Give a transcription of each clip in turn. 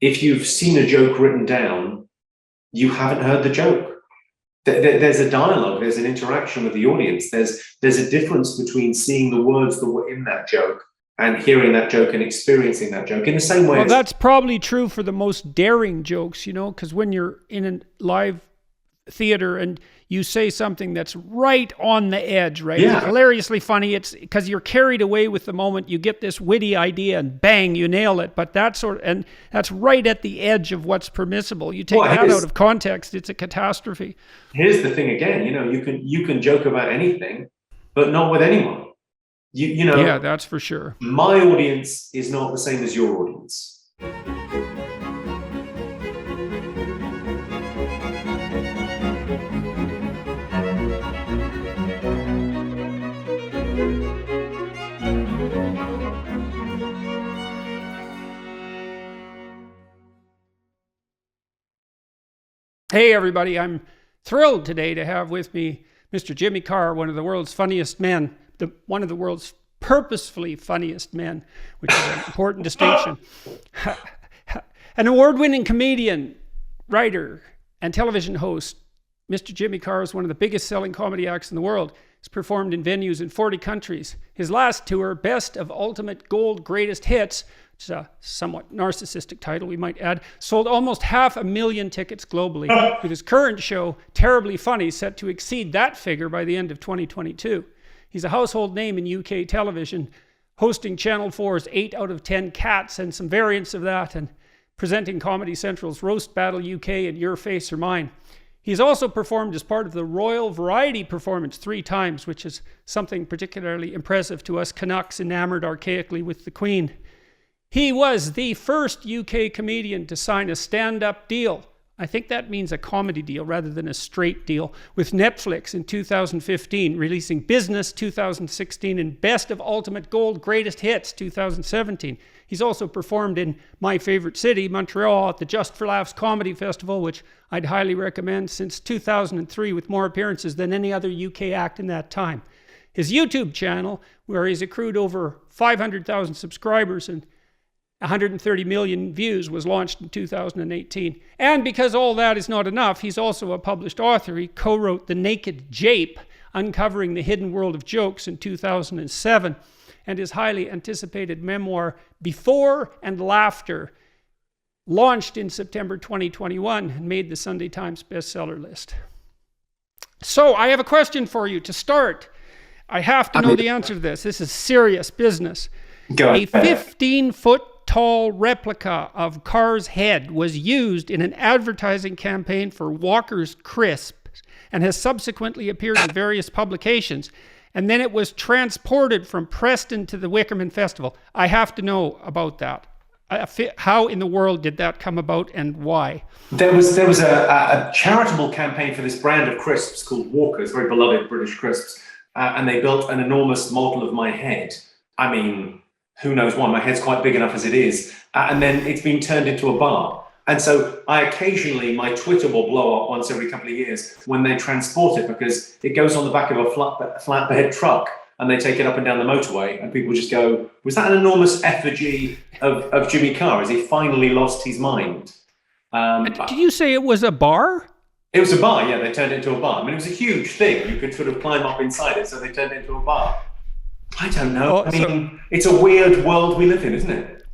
if you've seen a joke written down, you haven't heard the joke. There's a dialogue, there's an interaction with the audience. There's a difference between seeing the words that were in that joke and hearing that joke and experiencing that joke in the same way. Well, that's probably true for the most daring jokes, you know, because when you're in a live theater and you say something that's right on the edge, right? Yeah. It's hilariously funny. It's because you're carried away with the moment. You get this witty idea and bang, you nail it. But that's right at the edge of what's permissible. You take that out of context, it's a catastrophe. Here's the thing again, you know, you can joke about anything, but not with anyone. You know. Yeah, that's for sure. My audience is not the same as your audience. Hey everybody, I'm thrilled today to have with me Mr. Jimmy Carr, one of the world's funniest men, one of the world's purposefully funniest men, which is an important distinction. An award-winning comedian, writer, and television host, Mr. Jimmy Carr is one of the biggest selling comedy acts in the world. He's performed in venues in 40 countries. His last tour, Best of Ultimate Gold Greatest Hits, which is a somewhat narcissistic title, we might add, sold almost 500,000 tickets globally, with his current show, Terribly Funny, set to exceed that figure by the end of 2022. He's a household name in UK television, hosting Channel 4's 8 out of 10 Cats and some variants of that, and presenting Comedy Central's Roast Battle UK and Your Face or Mine. He's also performed as part of the Royal Variety Performance 3 times, which is something particularly impressive to us Canucks enamored archaically with the Queen. He was the first UK comedian to sign a stand-up deal. I think that means a comedy deal rather than a straight deal, with Netflix in 2015, releasing Business 2016 and Best of Ultimate Gold Greatest Hits 2017. He's also performed in my favorite city, Montreal, at the Just for Laughs Comedy Festival, which I'd highly recommend, since 2003, with more appearances than any other UK act in that time. His YouTube channel, where he's accrued over 500,000 subscribers and 130 million views, was launched in 2018. And because all that is not enough, he's also a published author. He co-wrote The Naked Jape, Uncovering the Hidden World of Jokes, in 2007, and his highly anticipated memoir, Before and Laughter, launched in September 2021 and made the Sunday Times bestseller list. So I have a question for you to start. I have to know the answer to this. This is serious business. Go a ahead. 15-foot tall replica of Carr's head was used in an advertising campaign for Walker's Crisps and has subsequently appeared in various publications. And then it was transported from Preston to the Wickerman Festival. I have to know about that. How in the world did that come about and why? There was a charitable campaign for this brand of crisps called Walker's, very beloved British crisps, and they built an enormous model of my head. I mean, who knows why? My head's quite big enough as it is. And then it's been turned into a bar. And so my Twitter will blow up once every couple of years when they transport it, because it goes on the back of a flatbed truck and they take it up and down the motorway, and people just go, was that an enormous effigy of Jimmy Carr? Has he finally lost his mind? Did you say it was a bar? It was a bar, yeah. They turned it into a bar. I mean, it was a huge thing. You could sort of climb up inside it, so they turned it into a bar. I don't know. It's a weird world we live in, isn't it?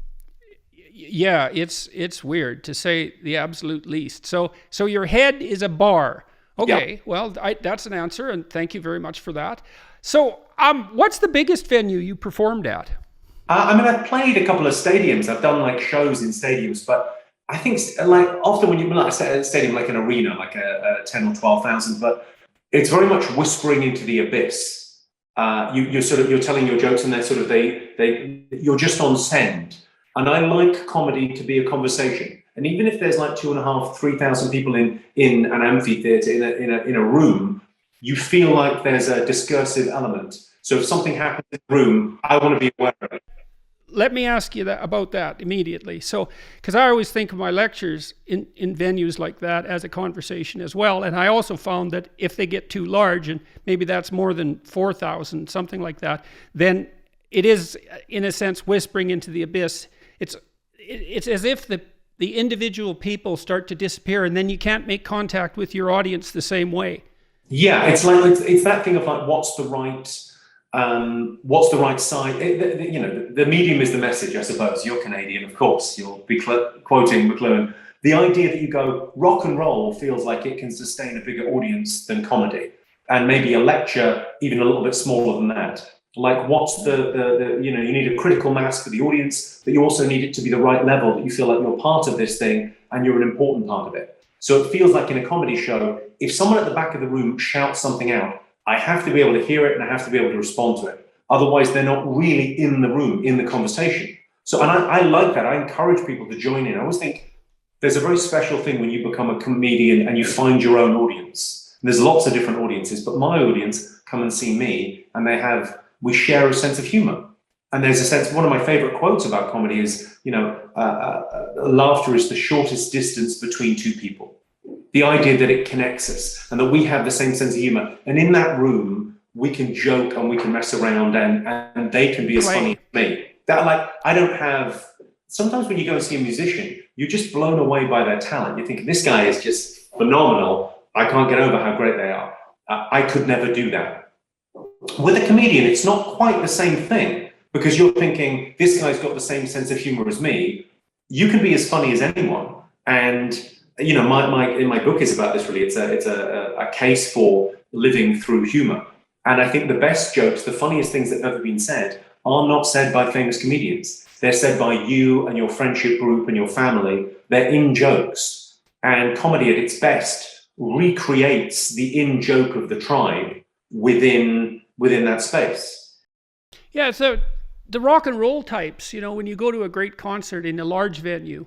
Yeah, it's weird, to say the absolute least. So your head is a bar. Okay, yeah. Well, that's an answer, and thank you very much for that. So, what's the biggest venue you performed at? I've played a couple of stadiums. I've done like shows in stadiums, but I think like often when you like a stadium, like an arena, like a 10 or 12,000, but it's very much whispering into the abyss. You're telling your jokes, and they're sort of you're just on send. And I like comedy to be a conversation. And even if there's like 2,500, 3,000 people in an amphitheater in a room, you feel like there's a discursive element. So if something happens in the room, I want to be aware of it. Let me ask you about that immediately. So, because I always think of my lectures in venues like that as a conversation as well. And I also found that if they get too large, and maybe that's more than 4,000, something like that, then it is, in a sense, whispering into the abyss. It's as if the the individual people start to disappear, and then you can't make contact with your audience the same way. Yeah, it's like it's that thing of like, what's the right side? The medium is the message, I suppose. You're Canadian, of course. You'll be quoting McLuhan. The idea that you go, rock and roll feels like it can sustain a bigger audience than comedy, and maybe a lecture even a little bit smaller than that. Like, what's the you need a critical mass for the audience, but you also need it to be the right level that you feel like you're part of this thing and you're an important part of it. So it feels like in a comedy show, if someone at the back of the room shouts something out, I have to be able to hear it and I have to be able to respond to it. Otherwise, they're not really in the room, in the conversation. So, and I like that. I encourage people to join in. I always think there's a very special thing when you become a comedian and you find your own audience. And there's lots of different audiences, but my audience come and see me, and we share a sense of humor. And there's a sense, one of my favorite quotes about comedy is, laughter is the shortest distance between two people. The idea that it connects us and that we have the same sense of humor. And in that room, we can joke and we can mess around, and they can be as funny as me. Sometimes when you go and see a musician, you're just blown away by their talent. You think, this guy is just phenomenal. I can't get over how great they are. I could never do that. With a comedian, it's not quite the same thing, because you're thinking, this guy's got the same sense of humor as me. You can be as funny as anyone. And my book is about this, really. It's a case for living through humor. And I think the best jokes, the funniest things that have ever been said, are not said by famous comedians. They're said by you and your friendship group and your family. They're in-jokes. And comedy at its best recreates the in-joke of the tribe within that space. Yeah, so the rock and roll types, when you go to a great concert in a large venue,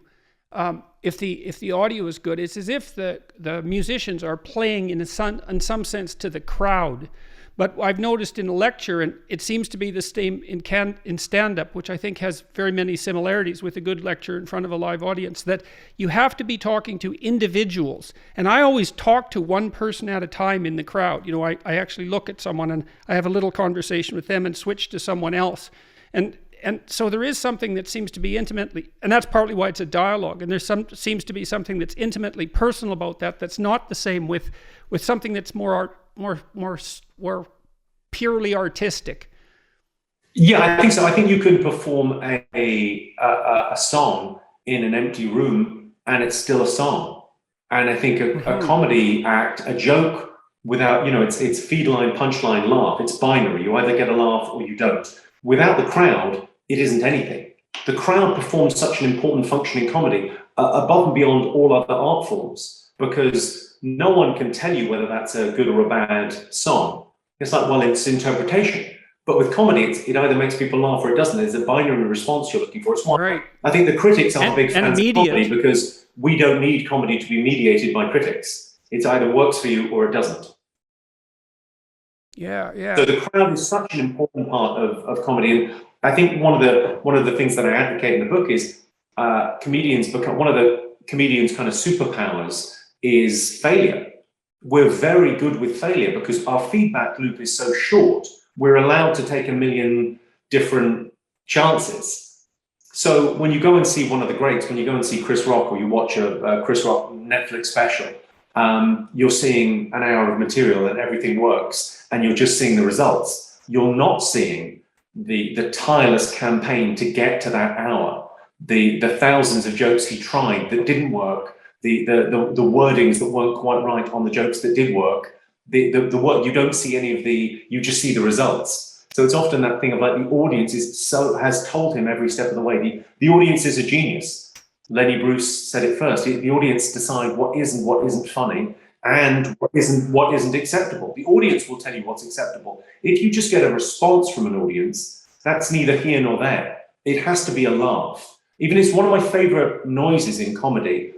if the audio is good, it's as if the musicians are playing in some sense to the crowd. But I've noticed in a lecture, and it seems to be the same in stand-up, which I think has very many similarities with a good lecture in front of a live audience, that you have to be talking to individuals. And I always talk to one person at a time in the crowd. I actually look at someone and I have a little conversation with them and switch to someone else. And so there is something that seems to be intimately, and that's partly why it's a dialogue, and seems to be something that's intimately personal about that, that's not the same with something that's more purely artistic. Yeah, I think so. I think you can perform a song in an empty room and it's still a song. And I think a comedy act, a joke without, it's feed line, punchline, laugh. It's binary. You either get a laugh or you don't. Without the crowd, it isn't anything. The crowd performs such an important function in comedy, above and beyond all other art forms, because no one can tell you whether that's a good or a bad song. It's like, well, it's interpretation. But with comedy, it either makes people laugh or it doesn't. There's a binary response you're looking for. It's one. Right. I think the critics are big fans of comedy because we don't need comedy to be mediated by critics. It either works for you or it doesn't. Yeah. So the crowd is such an important part of comedy. And I think one of the things that I advocate in the book is comedians become, one of the comedians' kind of superpowers is failure. We're very good with failure because our feedback loop is so short. We're allowed to take a million different chances. So when you go and see one of the greats, when you go and see Chris Rock, or you watch a Chris Rock Netflix special, you're seeing an hour of material and everything works, and you're just seeing the results. You're not seeing the tireless campaign to get to that hour, the thousands of jokes he tried that didn't work, the wordings that weren't quite right on the jokes that did work, the work, you don't see any of you just see the results. So it's often that thing of like, the audience has told him every step of the way. The audience is a genius. Lenny Bruce said it first. The audience decide what is and what isn't funny, and what isn't acceptable. The audience will tell you what's acceptable. If you just get a response from an audience, that's neither here nor there. It has to be a laugh. Even it's one of my favorite noises in comedy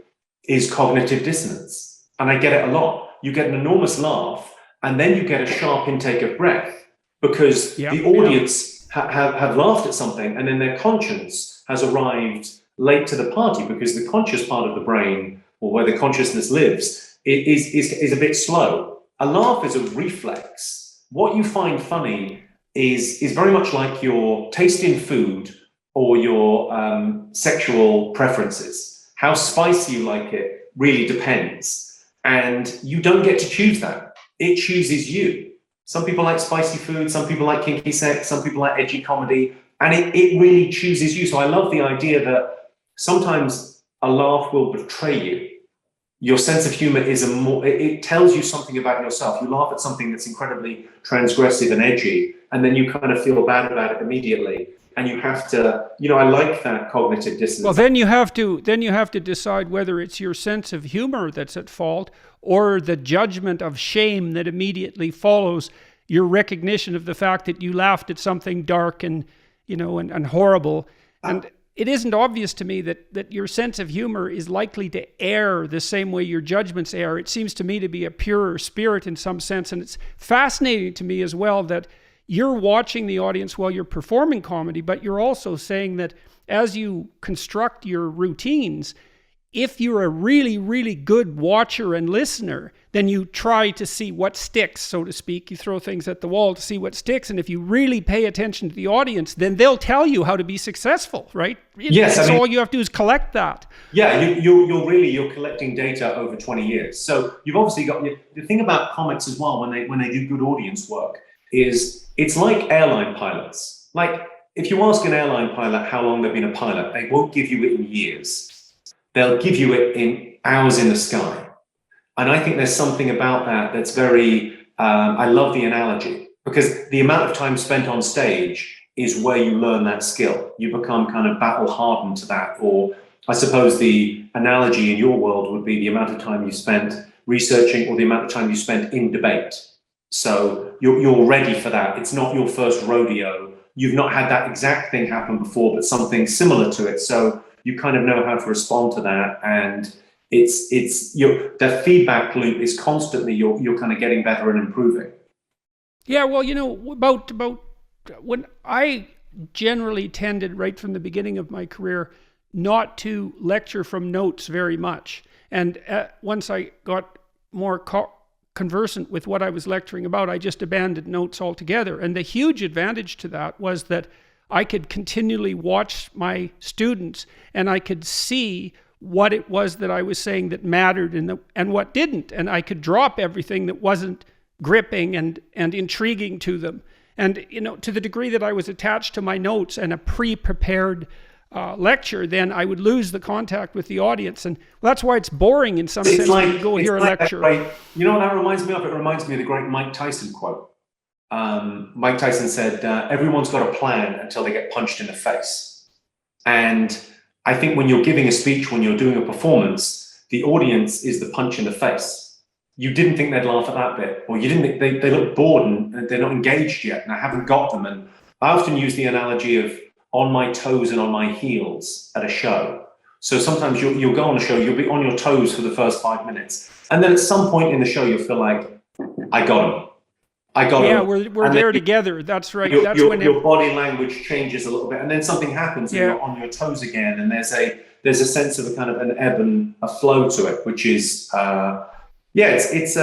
is cognitive dissonance. And I get it a lot. You get an enormous laugh, and then you get a sharp intake of breath, because the audience have laughed at something, and then their conscience has arrived late to the party, because the conscious part of the brain, or where the consciousness lives, is a bit slow. A laugh is a reflex. What you find funny is very much like your taste in food or your sexual preferences. How spicy you like it really depends. And you don't get to choose that. It chooses you. Some people like spicy food, some people like kinky sex, some people like edgy comedy, and it really chooses you. So I love the idea that sometimes a laugh will betray you. Your sense of humor is it tells you something about yourself. You laugh at something that's incredibly transgressive and edgy, and then you kind of feel bad about it immediately. And you have to, I like that cognitive dissonance. Well, then you have to decide whether it's your sense of humor that's at fault or the judgment of shame that immediately follows your recognition of the fact that you laughed at something dark and, and horrible. And it isn't obvious to me that your sense of humor is likely to err the same way your judgments err. It seems to me to be a purer spirit in some sense. And it's fascinating to me as well that you're watching the audience while you're performing comedy, but you're also saying that as you construct your routines, if you're a really, really good watcher and listener, then you try to see what sticks, so to speak. You throw things at the wall to see what sticks. And if you really pay attention to the audience, then they'll tell you how to be successful, right? Yes. So all you have to do is collect that. Yeah, you're collecting data over 20 years. So you've obviously got, the thing about comics as well, when they do good audience work, is it's like airline pilots. Like, if you ask an airline pilot how long they've been a pilot, they won't give you it in years. They'll give you it in hours in the sky. And I think there's something about that that's very, I love the analogy, because the amount of time spent on stage is where you learn that skill. You become kind of battle hardened to that. Or I suppose the analogy in your world would be the amount of time you spent researching or the amount of time you spent in debate. So you're ready for that. It's not your first rodeo. You've not had that exact thing happen before, but something similar to it. So you kind of know how to respond to that. And the feedback loop is constantly, you're kind of getting better and improving. Yeah, well, about when I generally tended right from the beginning of my career not to lecture from notes very much. And once I got more conversant with what I was lecturing about, I just abandoned notes altogether. And the huge advantage to that was that I could continually watch my students and I could see what it was that I was saying that mattered and what didn't. And I could drop everything that wasn't gripping and intriguing to them. And, to the degree that I was attached to my notes and a pre-prepared lecture, then I would lose the contact with the audience. And that's why it's boring in some sense when you go hear a lecture. You know what that reminds me of? It reminds me of the great Mike Tyson quote. Mike Tyson said, everyone's got a plan until they get punched in the face. And I think when you're giving a speech, when you're doing a performance, the audience is the punch in the face. You didn't think they'd laugh at that bit, or you didn't think they look bored and they're not engaged yet, and I haven't got them. And I often use the analogy of on my toes and on my heels at a show. So sometimes you'll go on a show, you'll be on your toes for the first 5 minutes. And then at some point in the show, you'll feel like, I got him. Yeah, we're there together. That's right. Your body language changes a little bit, and then something happens, and you're on your toes again. And there's a sense of a kind of an ebb and a flow to it, which is it's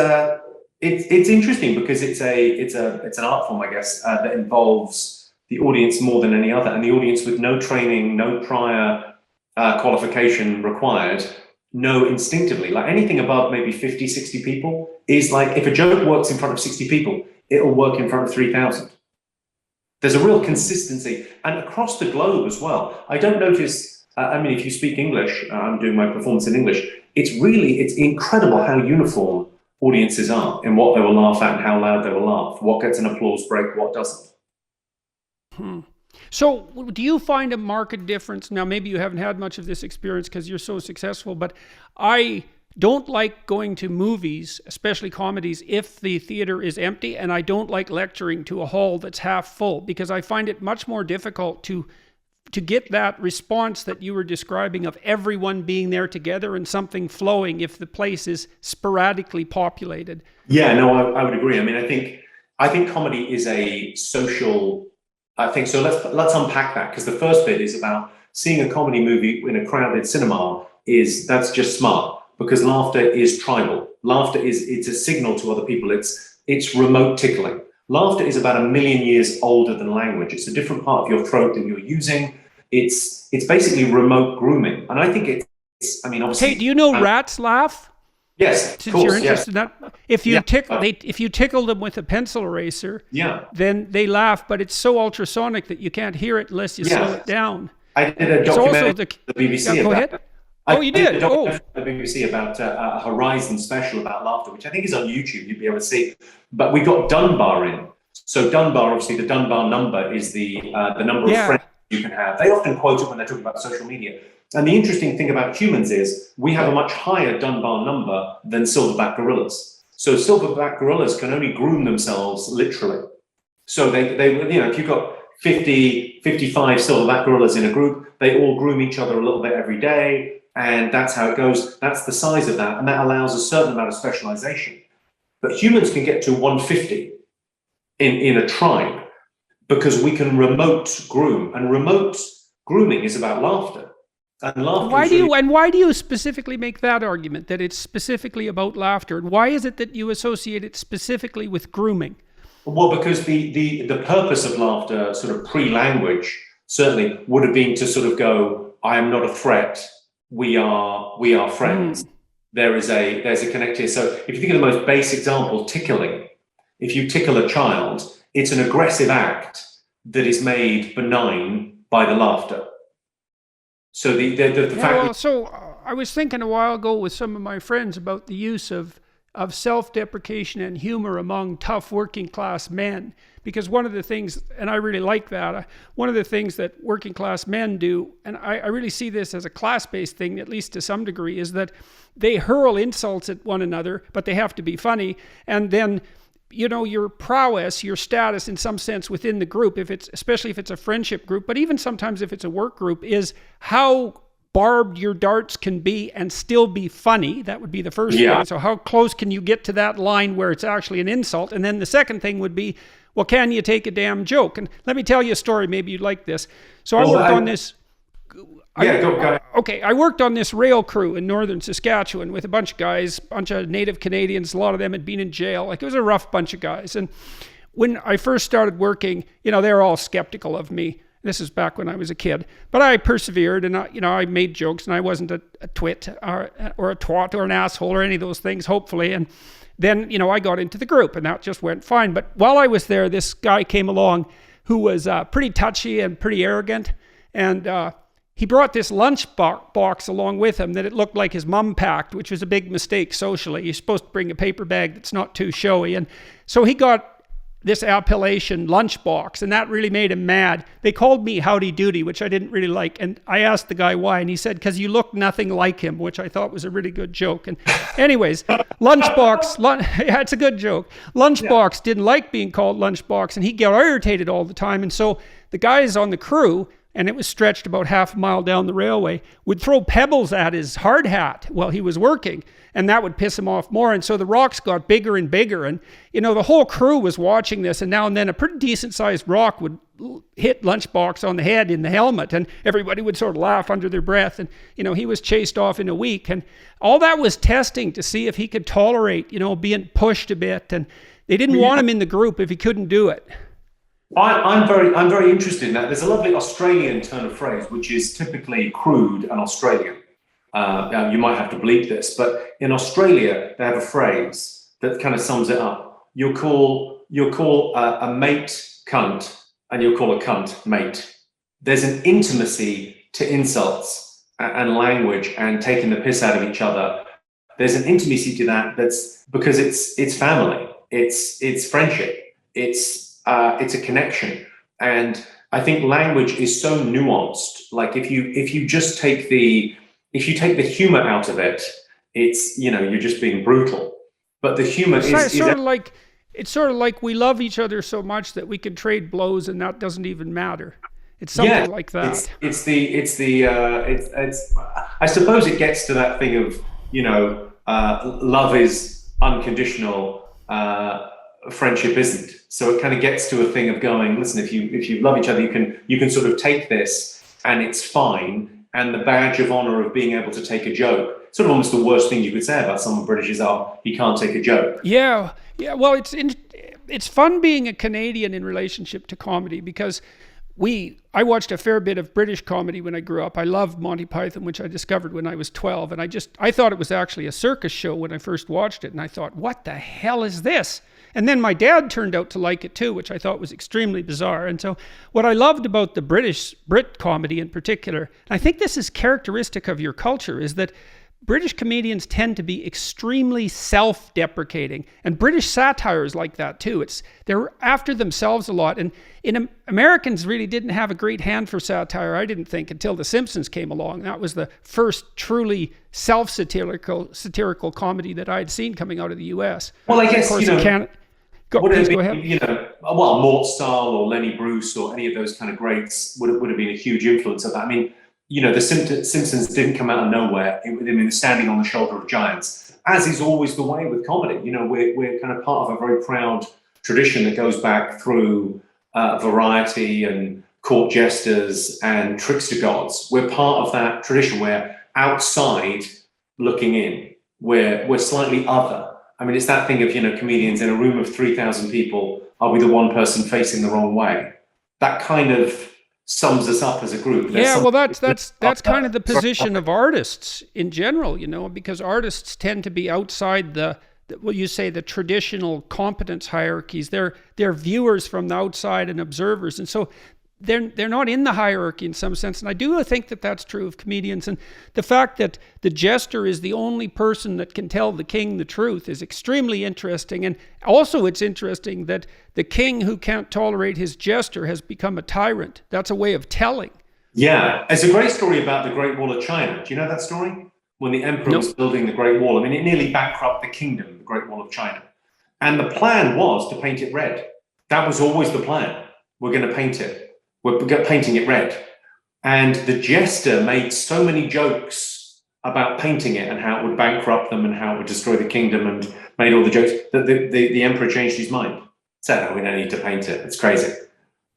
interesting because it's an art form, I guess, that involves the audience more than any other, and the audience with no training, no prior qualification required, know instinctively. Like anything above maybe 50, 60 people is like, if a joke works in front of 60 people, it'll work in front of 3,000. There's a real consistency, and across the globe as well. I don't notice, if you speak English, I'm doing my performance in English, it's incredible how uniform audiences are in what they will laugh at and how loud they will laugh, what gets an applause break, what doesn't. So do you find a marked difference? Now, maybe you haven't had much of this experience because you're so successful, but I don't like going to movies, especially comedies, if the theater is empty, and I don't like lecturing to a hall that's half full, because I find it much more difficult to get that response that you were describing of everyone being there together and something flowing if the place is sporadically populated. Yeah, no, I would agree. I think comedy is a social thing. So let's unpack that, because the first bit is about seeing a comedy movie in a crowded cinema. That's just smart. Because laughter is tribal. Laughter it's a signal to other people. It's remote tickling. Laughter is about 1 million years older than language. It's a different part of your throat that you're using. It's basically remote grooming. And I think I mean, obviously. Hey, do you know rats laugh? Yes, of Since course, you're interested in that, if you if you tickle them with a pencil eraser, then they laugh, but it's so ultrasonic that you can't hear it unless you slow it down. I did a documentary on the BBC go about ahead. Oh, you did? On the BBC about a Horizon special about laughter, which I think is on YouTube. You'd be able to see. But we got Dunbar in. So Dunbar, obviously, the Dunbar number is the number of friends you can have. They often quote it when they're talking about social media. And the interesting thing about humans is we have a much higher Dunbar number than silverback gorillas. So silverback gorillas can only groom themselves literally. So they if you've got 50, 55 silverback gorillas in a group, they all groom each other a little bit every day. And that's how it goes. That's the size of that. And that allows a certain amount of specialization. But humans can get to 150 in a tribe because we can remote groom. And remote grooming is about laughter. And laughter why do you specifically make that argument, that it's specifically about laughter? And why is it that you associate it specifically with grooming? Well, because the purpose of laughter, sort of pre-language, certainly would have been to sort of go, I am not a threat. We are friends. There's a connect here. So if you think of the most basic example, tickling. If you tickle a child, it's an aggressive act that is made benign by the laughter. So the fact. So I was thinking a while ago with some of my friends about the use of self-deprecation and humor among tough working class men, because one of the things, and I really like that, one of the things that working class men do, and I really see this as a class-based thing, at least to some degree, is that they hurl insults at one another, but they have to be funny, and then your prowess, your status in some sense within the group, especially if it's a friendship group, but even sometimes if it's a work group, is how barbed your darts can be and still be funny. That would be the first thing. So how close can you get to that line where it's actually an insult? And then the second thing would be, well, can you take a damn joke? And let me tell you a story, maybe you'd like this. So I worked on this. Go. Okay, I worked on this rail crew in northern Saskatchewan with a bunch of guys, bunch of native Canadians. A lot of them had been in jail. Like, it was a rough bunch of guys. And when I first started working, they were all skeptical of me. This is back when I was a kid. But I persevered, and I made jokes, and I wasn't a twit or a twat or an asshole or any of those things, hopefully. And then, I got into the group, and that just went fine. But while I was there, this guy came along who was pretty touchy and pretty arrogant. And he brought this lunch box along with him that it looked like his mom packed, which was a big mistake socially. You're supposed to bring a paper bag that's not too showy. And so he got this appellation lunchbox, and that really made him mad. They called me Howdy Doody, which I didn't really like. And I asked the guy why, and he said, because you look nothing like him, which I thought was a really good joke. And anyways, yeah, it's a good joke. Lunchbox didn't like being called Lunchbox, and he got irritated all the time. And so the guys on the crew, and it was stretched about half a mile down the railway, would throw pebbles at his hard hat while he was working, and that would piss him off more. And so the rocks got bigger and bigger, and the whole crew was watching this, and now and then a pretty decent sized rock would hit Lunchbox on the head in the helmet, and everybody would sort of laugh under their breath. And he was chased off in a week, and all that was testing to see if he could tolerate being pushed a bit. And they didn't want him in the group if he couldn't do it. I'm very interested in that. There's a lovely Australian turn of phrase, which is typically crude and Australian. You might have to bleep this, but in Australia, they have a phrase that kind of sums it up. You'll call a mate cunt, and you'll call a cunt mate. There's an intimacy to insults and language and taking the piss out of each other. There's an intimacy to that that's because it's family, it's friendship, it's a connection. And I think language is so nuanced. Like if you just take the humor out of it, it's you're just being brutal. But the humor is sort of like we love each other so much that we can trade blows, and that doesn't even matter. It's something like that. I suppose it gets to that thing of love is unconditional, friendship isn't. So it kind of gets to a thing of going, listen, if you love each other, you can sort of take this and it's fine. And the badge of honor of being able to take a joke, sort of almost the worst thing you could say about someone British is, he can't take a joke. Yeah. Well, it's fun being a Canadian in relationship to comedy, because I watched a fair bit of British comedy when I grew up. I loved Monty Python, which I discovered when I was 12. And I thought it was actually a circus show when I first watched it. And I thought, what the hell is this? And then my dad turned out to like it too, which I thought was extremely bizarre. And so what I loved about the Brit comedy in particular, and I think this is characteristic of your culture, is that British comedians tend to be extremely self-deprecating, and British satire is like that too. They're after themselves a lot, and Americans really didn't have a great hand for satire, I didn't think, until The Simpsons came along. That was the first truly satirical comedy that I had seen coming out of the US. Well, I guess, of course, go ahead. Well, Mort Stahl or Lenny Bruce or any of those kind of greats would have been a huge influence of that. I mean, the Simpsons didn't come out of nowhere. It standing on the shoulder of giants, as is always the way with comedy. We're kind of part of a very proud tradition that goes back through Variety and court jesters and trickster gods. We're part of that tradition. We're outside looking in. We're slightly other. I mean, it's that thing of, comedians in a room of 3,000 people, are we the one person facing the wrong way? That kind of sums us up as a group. That's kind of the position of artists in general, because artists tend to be outside the traditional competence hierarchies. They're viewers from the outside and observers, and so they're not in the hierarchy in some sense. And I do think that that's true of comedians. And the fact that the jester is the only person that can tell the king the truth is extremely interesting. And also it's interesting that the king who can't tolerate his jester has become a tyrant. That's a way of telling. Yeah. There's a great story about the Great Wall of China. Do you know that story? When the emperor was building the Great Wall. I mean, it nearly bankrupted the kingdom, the Great Wall of China. And the plan was to paint it red. That was always the plan. We're going to paint it. We're painting it red. And the jester made so many jokes about painting it and how it would bankrupt them and how it would destroy the kingdom, and made all the jokes that the emperor changed his mind. Said, no, we don't need to paint it. It's crazy.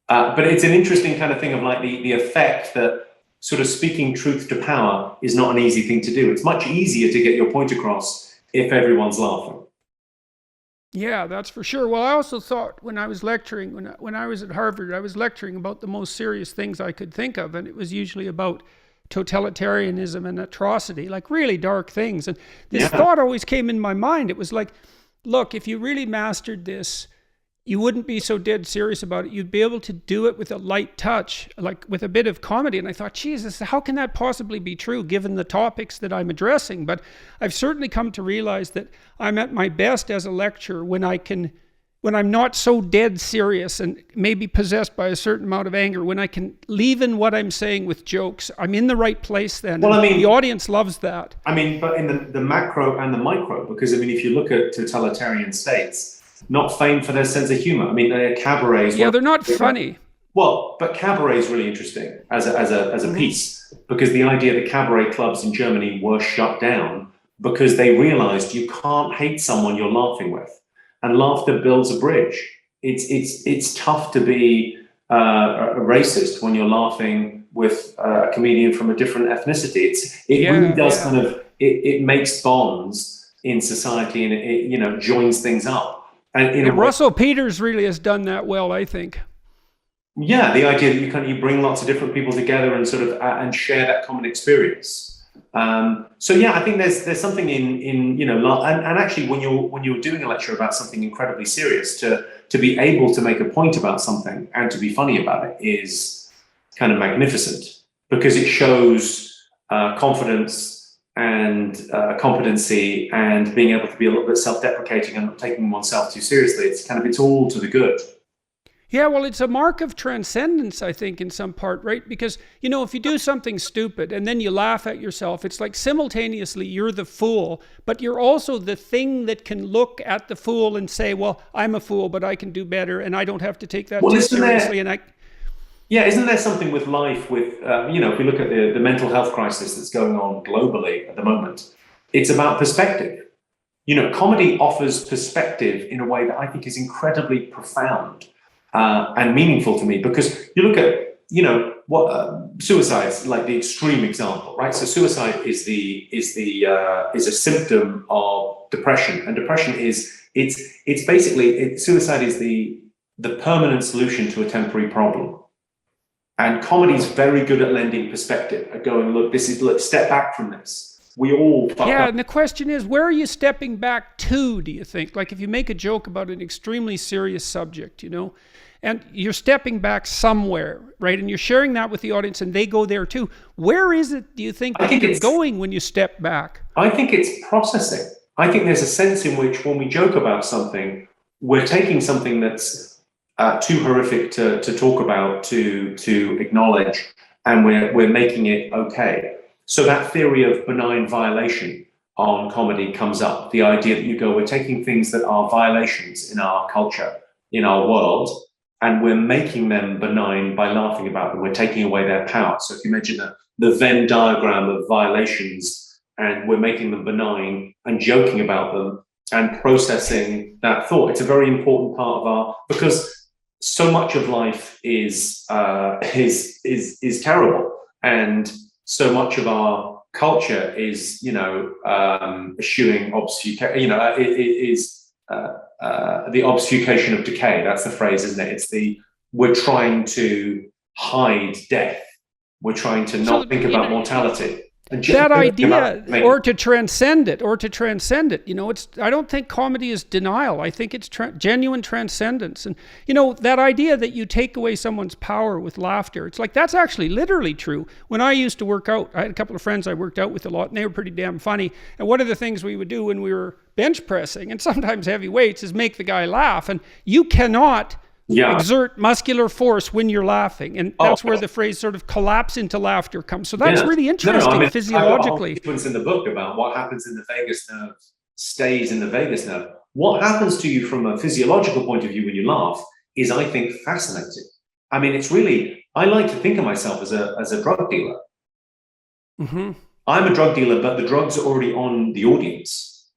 But it's an interesting kind of thing of like the effect that sort of speaking truth to power is not an easy thing to do. It's much easier to get your point across if everyone's laughing. Yeah, that's for sure. Well, I also thought when I was lecturing, when I was at Harvard, I was lecturing about the most serious things I could think of, and it was usually about totalitarianism and atrocity, like really dark things. And this thought always came in my mind. It was like, look, if you really mastered this, you wouldn't be so dead serious about it. You'd be able to do it with a light touch, like with a bit of comedy. And I thought, Jesus, how can that possibly be true given the topics that I'm addressing? But I've certainly come to realize that I'm at my best as a lecturer when I'm not so dead serious and maybe possessed by a certain amount of anger, when I can leaven what I'm saying with jokes. I'm in the right place then. Well, I mean, the audience loves that. I mean, but in the macro and the micro, because I mean, if you look at totalitarian states, not famed for their sense of humor. I mean, they're cabarets. Yeah, they're not funny. Well, but cabaret is really interesting as a piece, because the idea that cabaret clubs in Germany were shut down because they realized you can't hate someone you're laughing with, and laughter builds a bridge. It's tough to be a racist when you're laughing with a comedian from a different ethnicity. Really does kind of it makes bonds in society, and it joins things up. And Russell Peters really has done that well, I think. Yeah, the idea that you bring lots of different people together and sort of and share that common experience. So yeah, I think there's something in and actually when you're doing a lecture about something incredibly serious, to be able to make a point about something and to be funny about it is kind of magnificent, because it shows confidence and competency, and being able to be a little bit self-deprecating and not taking oneself too seriously. It's all to the good. Yeah, well, it's a mark of transcendence, I think, in some part, right? Because, if you do something stupid and then you laugh at yourself, it's like simultaneously you're the fool, but you're also the thing that can look at the fool and say, well, I'm a fool, but I can do better, and I don't have to take that too seriously. Yeah, isn't there something with life with, if we look at the mental health crisis that's going on globally at the moment, it's about perspective. Comedy offers perspective in a way that I think is incredibly profound and meaningful to me, because you look at, suicide's like the extreme example, right? So suicide is a symptom of depression, and depression suicide is the permanent solution to a temporary problem. And comedy's very good at lending perspective, at going, look, let's step back from this. We all fuck up. And the question is, where are you stepping back to, do you think? Like if you make a joke about an extremely serious subject, and you're stepping back somewhere, right? And you're sharing that with the audience and they go there too. Where is it, do you think, that you're going when you step back? I think it's processing. I think there's a sense in which when we joke about something, we're taking something that's too horrific to talk about, to acknowledge, and we're making it okay. So that theory of benign violation on comedy comes up. The idea that we're taking things that are violations in our culture, in our world, and we're making them benign by laughing about them. We're taking away their power. So if you imagine the Venn diagram of violations, and we're making them benign and joking about them and processing that thought, it's a very important part of because so much of life is terrible, and so much of our culture is, eschewing obfuscation. The obfuscation of decay. That's the phrase, isn't it? We're trying to hide death. We're trying to not think about mortality. And that idea, or to transcend it. I don't think comedy is denial. I think it's genuine transcendence. And, that idea that you take away someone's power with laughter, it's like, that's actually literally true. When I used to work out, I had a couple of friends I worked out with a lot, and they were pretty damn funny. And one of the things we would do when we were bench pressing, and sometimes heavy weights, is make the guy laugh. And you cannot exert muscular force when you're laughing, and that's where the phrase sort of collapse into laughter comes. So that's really interesting physiologically. I've got a in the book about what happens in the vagus nerve stays in the vagus nerve. What happens to you from a physiological point of view when you laugh is, I think, fascinating. I mean, it's really, I like to think of myself as a drug dealer. Mm-hmm. I'm a drug dealer, but the drugs are already on the audience.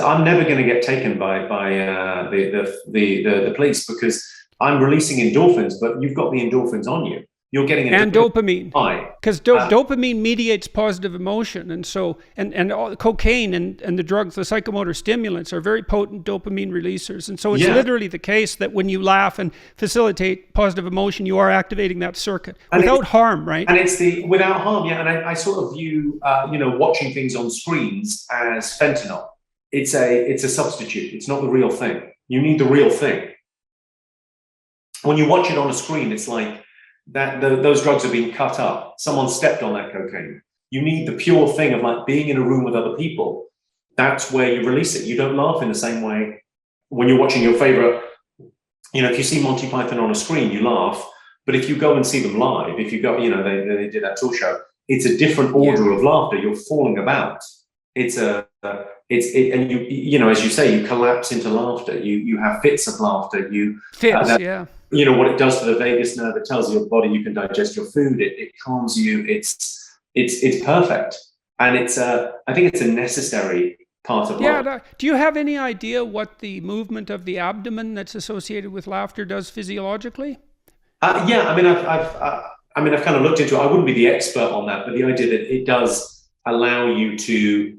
I'm never going to get taken by the police, because I'm releasing endorphins, but you've got the endorphins on you. You're getting dopamine, because dopamine mediates positive emotion, and so and cocaine and the drugs, the psychomotor stimulants, are very potent dopamine releasers, and so it's literally the case that when you laugh and facilitate positive emotion, you are activating that circuit without harm, right? And it's without harm, And I sort of view watching things on screens as fentanyl. It's a substitute. It's not the real thing. You need the real thing. When you watch it on a screen, it's like that those drugs are being cut up. Someone stepped on that cocaine. You need the pure thing of like being in a room with other people. That's where you release it. You don't laugh in the same way when you're watching your favorite. If you see Monty Python on a screen, you laugh. But if you go and see them live, if you go, they did that talk show. It's a different order of laughter. You're falling about. And you as you say, you collapse into laughter. You have fits of laughter. What it does to the vagus nerve, it tells your body you can digest your food. It calms you. It's perfect, and I think it's a necessary part of life. Do you have any idea what the movement of the abdomen that's associated with laughter does physiologically? I've kind of looked into it. I wouldn't be the expert on that, but the idea that it does allow you to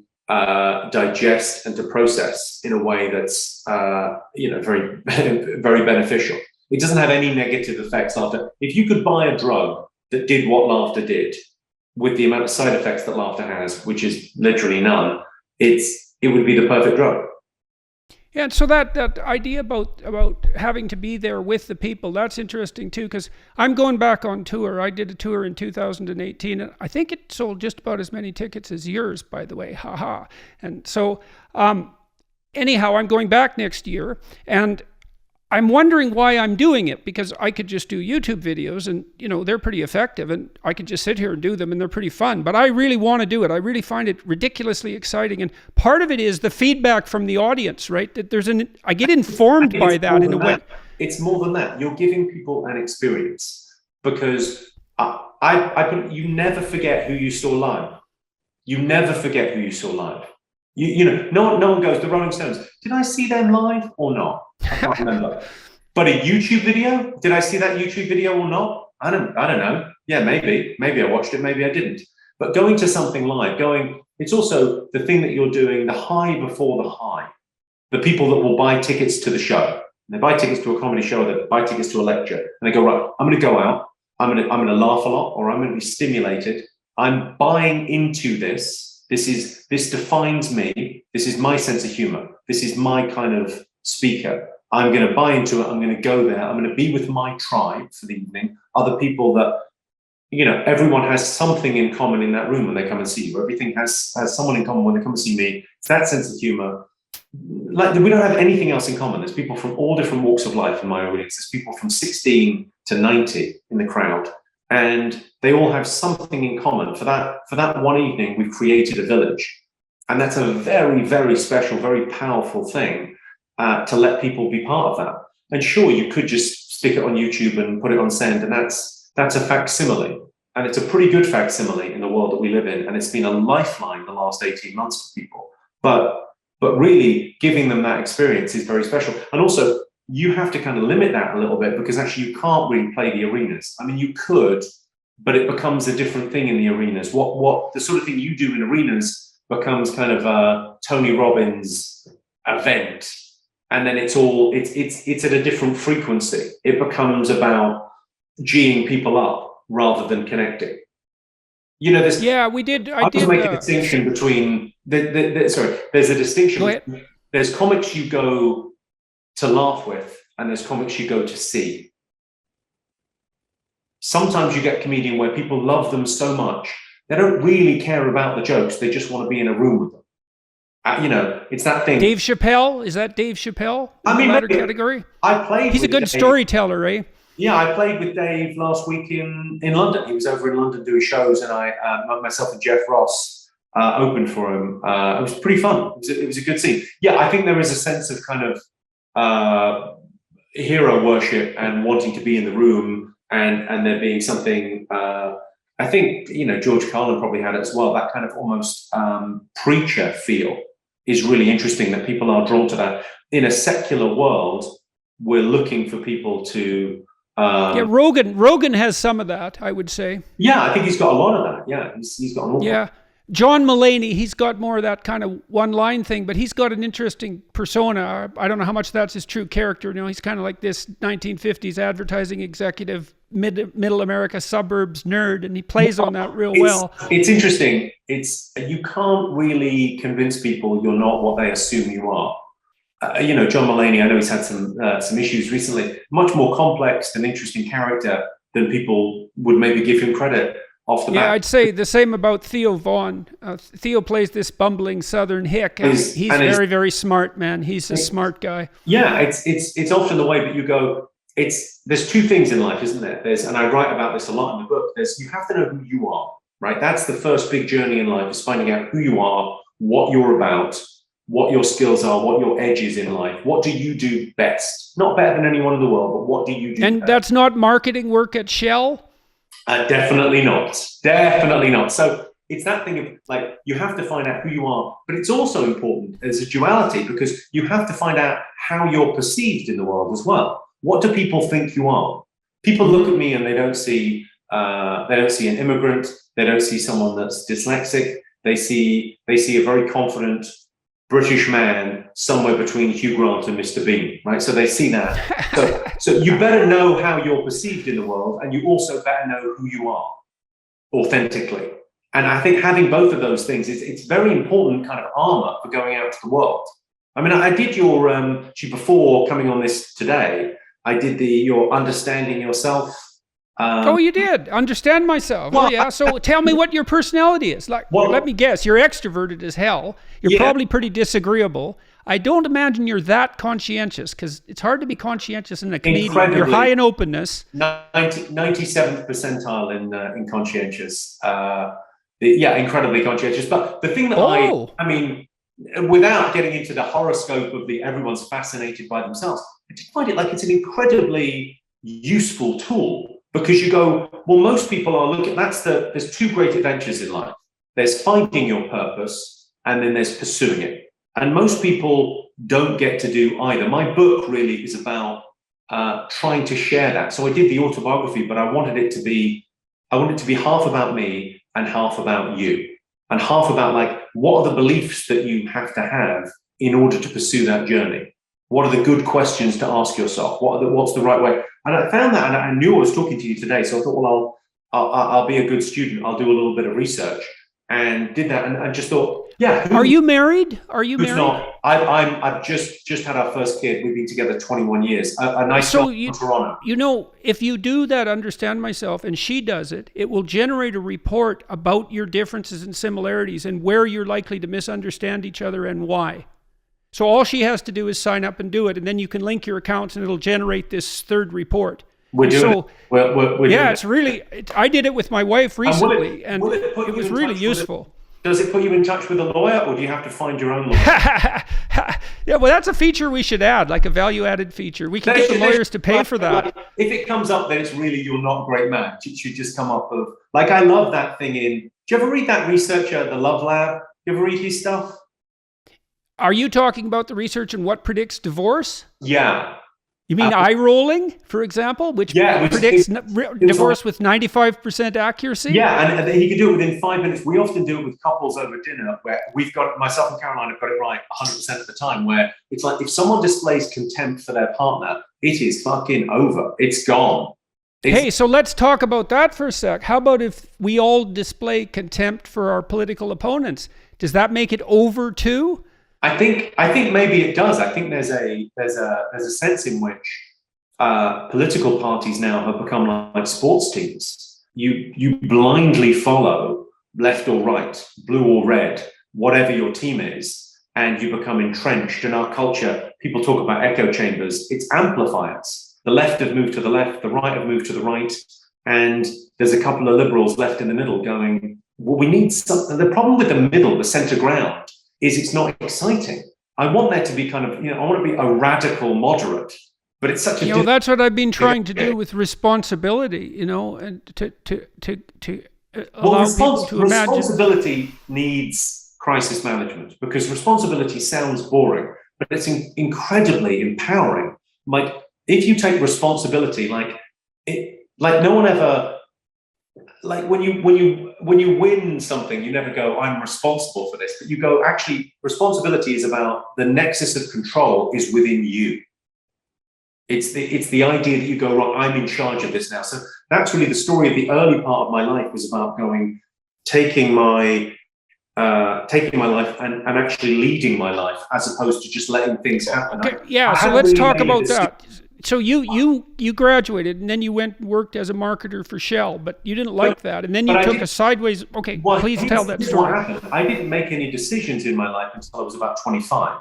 digest and to process in a way that's very very beneficial. It doesn't have any negative effects after. If you could buy a drug that did what laughter did, with the amount of side effects that laughter has, which is literally none, it would be the perfect drug. Yeah, and so that idea about having to be there with the people, that's interesting too, because I'm going back on tour. I did a tour in 2018, and I think it sold just about as many tickets as yours, by the way. Haha. And so anyhow, I'm going back next year, and I'm wondering why I'm doing it, because I could just do YouTube videos and, they're pretty effective, and I could just sit here and do them and they're pretty fun, but I really want to do it. I really find it ridiculously exciting. And part of it is the feedback from the audience, right? That I get informed by that in a way. It's more than that. You're giving people an experience, because you never forget who you saw live. You never forget who you saw live. No one goes, the Rolling Stones, did I see them live or not? I can't remember. But a YouTube video, did I see that YouTube video or not? I don't know. Yeah, maybe I watched it, maybe I didn't. But going to something live, it's also the thing that you're doing, the high before the high. The people that will buy tickets to the show, they buy tickets to a comedy show, they buy tickets to a lecture, and they go, right, I'm going to go out, I'm gonna laugh a lot, or I'm gonna be stimulated. I'm buying into this. This defines me. This is my sense of humor. This is my kind of speaker. I'm going to buy into it. I'm going to go there. I'm going to be with my tribe for the evening. Other people that, everyone has something in common in that room when they come and see you. Everything has someone in common when they come and see me. It's that sense of humor. Like, we don't have anything else in common. There's people from all different walks of life in my audience. There's people from 16 to 90 in the crowd. And they all have something in common. For that one evening, we've created a village. And that's a very, very special, very powerful thing to let people be part of that. And sure, you could just stick it on YouTube and put it on send, and that's a facsimile. And it's a pretty good facsimile in the world that we live in. And it's been a lifeline the last 18 months for people. But really giving them that experience is very special. And also, you have to kind of limit that a little bit, because actually you can't really play the arenas. I mean, you could, but it becomes a different thing in the arenas. What the sort of thing you do in arenas becomes kind of a Tony Robbins event. And then it's at a different frequency. It becomes about G'ing people up rather than connecting. There's we did. I did make a distinction between sorry. There's a distinction. Go ahead. There's comics you go to laugh with, and there's comics you go to see. Sometimes you get a comedian where people love them so much they don't really care about the jokes. They just want to be in a room with them. It's that thing. Dave Chappelle, is that Dave Chappelle? In the latter category. I played. He's a good storyteller, eh? Yeah, I played with Dave last week in London. He was over in London doing shows, and I myself and Jeff Ross opened for him. It was pretty fun. It was a good scene. Yeah, I think there is a sense of kind of hero worship and wanting to be in the room, and there being something. I think George Carlin probably had it as well. That kind of almost preacher feel is really interesting. That people are drawn to that. In a secular world, we're looking for people to. Rogan has some of that, I would say. Yeah, I think he's got a lot of that. Yeah, he's got a lot. Yeah. John Mulaney, he's got more of that kind of one-line thing, but he's got an interesting persona. I don't know how much that's his true character. He's kind of like this 1950s advertising executive, middle America suburbs nerd, and he plays on that real well. It's interesting. You can't really convince people you're not what they assume you are. John Mulaney, I know he's had some issues recently. Much more complex and interesting character than people would maybe give him credit off the bat. Yeah, I'd say the same about Theo Vaughn. Theo plays this bumbling Southern hick. He's very, very smart, man. He's a smart guy. Yeah, it's often the way that you go. There's two things in life, isn't there? And I write about this a lot in the book. You have to know who you are, right? That's the first big journey in life, is finding out who you are, what you're about, what your skills are, what your edge is in life. What do you do best? Not better than anyone in the world, but what do you do And best? That's not marketing work at Shell? Definitely not. Definitely not. So it's that thing of, like, you have to find out who you are, but it's also important as a duality, because you have to find out how you're perceived in the world as well. What do people think you are? People look at me and they don't see an immigrant. They don't see someone that's dyslexic. They see a very confident British man somewhere between Hugh Grant and Mr. Bean, right? So they see that. So you better know how you're perceived in the world, and you also better know who you are authentically. And I think having both of those things it's very important kind of armor for going out to the world. I mean, I did your before coming on this today, I did your understanding yourself. Oh, you did? Understand myself. Well, yeah. So tell me what your personality is. Let me guess. You're extroverted as hell. You're probably pretty disagreeable. I don't imagine you're that conscientious, because it's hard to be conscientious in a comedian. You're high in openness. 97th percentile in conscientious. Incredibly conscientious. But the thing that I mean, without getting into the horoscope of everyone's fascinated by themselves, I just find it like it's an incredibly useful tool. Because you go, well, most people are looking, there's two great adventures in life. There's finding your purpose, and then there's pursuing it. And most people don't get to do either. My book really is about trying to share that. So I did the autobiography, but I wanted it to be half about me and half about you. And half about, like, what are the beliefs that you have to have in order to pursue that journey? What are the good questions to ask yourself? What's the right way? And I found that, and I knew I was talking to you today, so I thought, well, I'll be a good student. I'll do a little bit of research, and did that, and I just thought, yeah. Are you married? Are you who's married? Not? I've just had our first kid. We've been together 21 years. A nice girl from Toronto. You know, if you do that, understand myself, and she does it, it will generate a report about your differences and similarities and where you're likely to misunderstand each other and why. So all she has to do is sign up and do it, and then you can link your accounts, and it'll generate this third report. We're doing it. We're yeah, doing it's really. I did it with my wife recently, and it was really useful. Does it put you in touch with a lawyer, or do you have to find your own lawyer? Yeah, well, that's a feature we should add, like a value-added feature. We can get the lawyers to pay for that. If it comes up that it's really you're not a great match, it should just come up of, like, I love that thing in. Do you ever read that researcher, The Love Lab? You ever read his stuff? Are you talking about the research and what predicts divorce? Yeah. You mean eye rolling, for example, which predicts divorce with 95% accuracy? Yeah, and he could do it within 5 minutes. We often do it with couples over dinner, where we've got, myself and Caroline have got it right 100% of the time, where it's like, if someone displays contempt for their partner, it is fucking over. It's gone. Hey, so let's talk about that for a sec. How about if we all display contempt for our political opponents? Does that make it over too? I think maybe it does. I think there's a sense in which political parties now have become like sports teams. You blindly follow left or right, blue or red, whatever your team is, and you become entrenched. In our culture, people talk about echo chambers. It's amplifiers. The left have moved to the left, the right have moved to the right, and there's a couple of liberals left in the middle going, well, we need something. The problem with the middle, the center ground, is it's not exciting. I want there to be kind of, I want to be a radical moderate, but it's such a... that's what I've been trying to do with responsibility, and to allow people to imagine. Responsibility needs crisis management, because responsibility sounds boring, but it's incredibly empowering. Like, if you take responsibility, like no one ever... Like when you win something, you never go, I'm responsible for this, but you go, actually, responsibility is about the nexus of control is within you. It's the idea that you go, right, I'm in charge of this now. So that's really the story of the early part of my life, was about taking my life and actually leading my life, as opposed to just letting things happen. Okay, yeah, so let's talk about that. So you graduated, and then you went and worked as a marketer for Shell, but you didn't like that, and then you took a sideways. Okay, please tell that story. What happened? I didn't make any decisions in my life until I was about 25.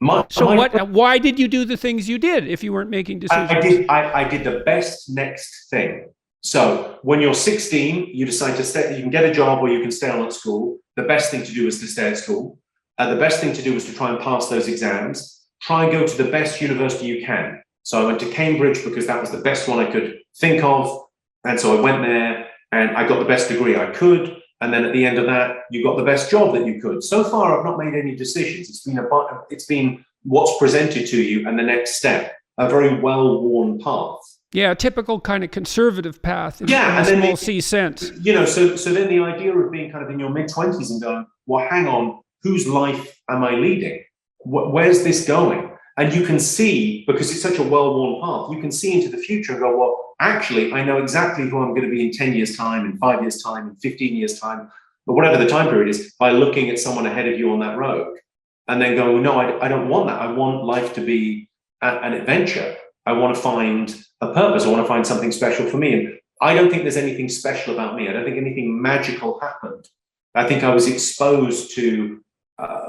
Why did you do the things you did if you weren't making decisions? I did the best next thing. So when you're 16, you decide to stay. You can get a job or you can stay on at school. The best thing to do is to stay at school. The best thing to do is to try and pass those exams. Try and go to the best university you can. So I went to Cambridge because that was the best one I could think of. And so I went there and I got the best degree I could. And then at the end of that, you got the best job that you could. So far, I've not made any decisions. It's been what's presented to you and the next step, a very well-worn path. Yeah, a typical kind of conservative path in a small C sense. So then the idea of being kind of in your mid-20s and going, well, hang on, whose life am I leading? Where's this going? And you can see, because it's such a well-worn path, you can see into the future and go, well, actually, I know exactly who I'm going to be in 10 years' time, in 5 years' time, in 15 years' time, but whatever the time period is, by looking at someone ahead of you on that road and then go, no, I don't want that. I want life to be an adventure. I want to find a purpose. I want to find something special for me. And I don't think there's anything special about me. I don't think anything magical happened. I think I was exposed to,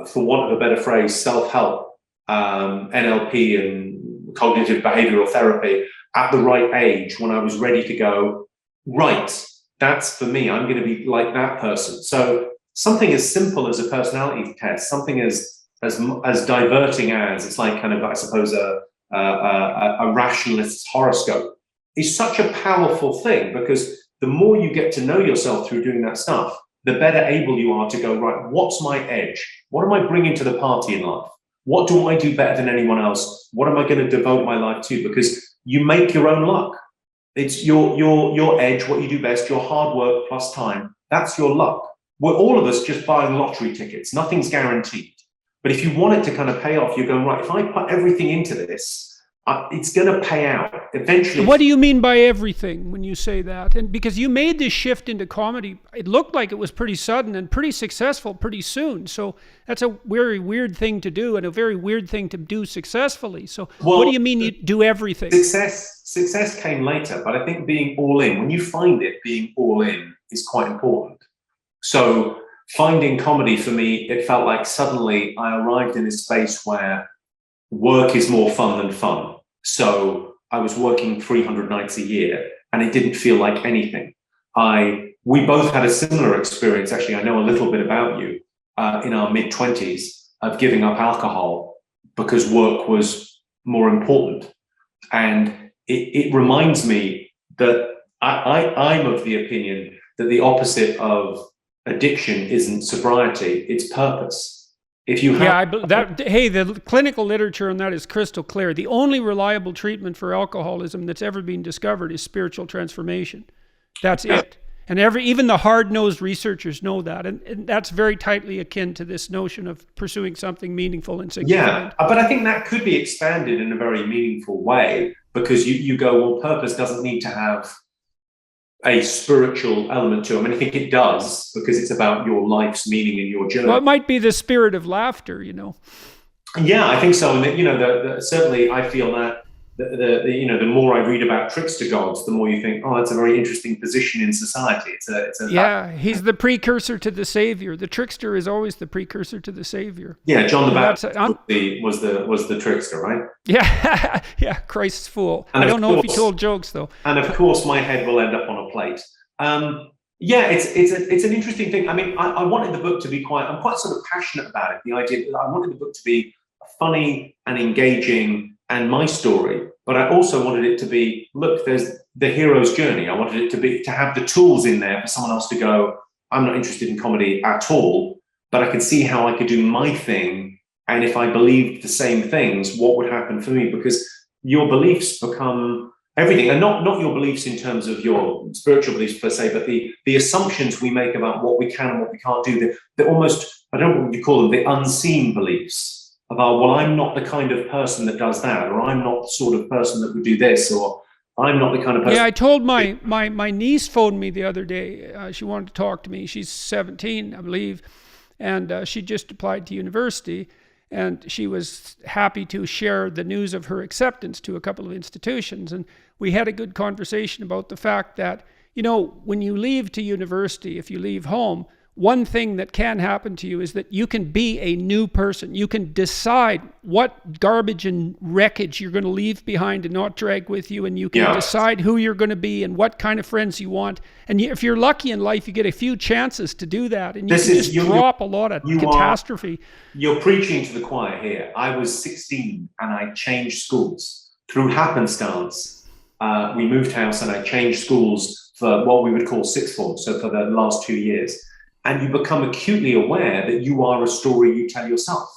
for want of a better phrase, self-help, NLP and cognitive behavioral therapy at the right age, when I was ready to go, right, that's for me. I'm going to be like that person. So something as simple as a personality test, something as diverting as, it's like kind of, I suppose, a rationalist's horoscope, is such a powerful thing, because the more you get to know yourself through doing that stuff, the better able you are to go, right, what's my edge? What am I bringing to the party in life? What do I do better than anyone else? What am I going to devote my life to? Because you make your own luck. It's your edge, what you do best, your hard work plus time. That's your luck. We're all of us just buying lottery tickets. Nothing's guaranteed. But if you want it to kind of pay off, you're going, right, if I put everything into this, it's going to pay out eventually. What do you mean by everything when you say that? And because you made this shift into comedy, it looked like it was pretty sudden and pretty successful pretty soon. So that's a very weird thing to do and a very weird thing to do successfully. So what do you mean you do everything? Success came later, but I think being all in, when you find it, being all in is quite important. So finding comedy for me, it felt like suddenly I arrived in this space where work is more fun than fun. So I was working 300 nights a year and it didn't feel like anything. We both had a similar experience. Actually, I know a little bit about you in our mid-20s of giving up alcohol because work was more important. And it reminds me that I'm of the opinion that the opposite of addiction isn't sobriety, it's purpose. If you have hey, the clinical literature on that is crystal clear. The only reliable treatment for alcoholism that's ever been discovered is spiritual transformation. That's it. And even the hard-nosed researchers know that. And that's very tightly akin to this notion of pursuing something meaningful and significant. Yeah, but I think that could be expanded in a very meaningful way, because you go, well, purpose doesn't need to have a spiritual element to it. I mean, I think it does, because it's about your life's meaning and your journey. Well, it might be the spirit of laughter, you know. Yeah, I think so. And you know, certainly I feel that the more I read about trickster gods, the more you think, oh, that's a very interesting position in society. He's the precursor to the savior. The trickster is always the precursor to the savior. Yeah, John the Baptist was the trickster, right? Yeah, yeah, Christ's fool. And I don't know if he told jokes though. And of course, my head will end up on a plate. Yeah, it's an interesting thing. I mean, I wanted the book to be I'm quite sort of passionate about it. The idea that I wanted the book to be funny and engaging and my story, but I also wanted it to be, look, there's the hero's journey. I wanted it to have the tools in there for someone else to go, I'm not interested in comedy at all, but I could see how I could do my thing. And if I believed the same things, what would happen for me? Because your beliefs become everything, and not your beliefs in terms of your spiritual beliefs per se, but the assumptions we make about what we can and what we can't do. They're almost, I don't know what you call them, the unseen beliefs about, well, I'm not the kind of person that does that, or I'm not the sort of person that would do this, or I'm not the kind of person. Yeah, I told my niece phoned me the other day. She wanted to talk to me. She's 17, I believe, and she just applied to university. And she was happy to share the news of her acceptance to a couple of institutions. And we had a good conversation about the fact that, you know, when you leave to university, if you leave home, one thing that can happen to you is that you can be a new person. You can decide what garbage and wreckage you're going to leave behind and not drag with you. And you can decide who you're going to be and what kind of friends you want. And if you're lucky in life, you get a few chances to do that. And you can just drop a lot of catastrophe. You're preaching to the choir here. I was 16 and I changed schools. Through happenstance, we moved house and I changed schools for what we would call sixth form, so for the last 2 years. And you become acutely aware that you are a story you tell yourself,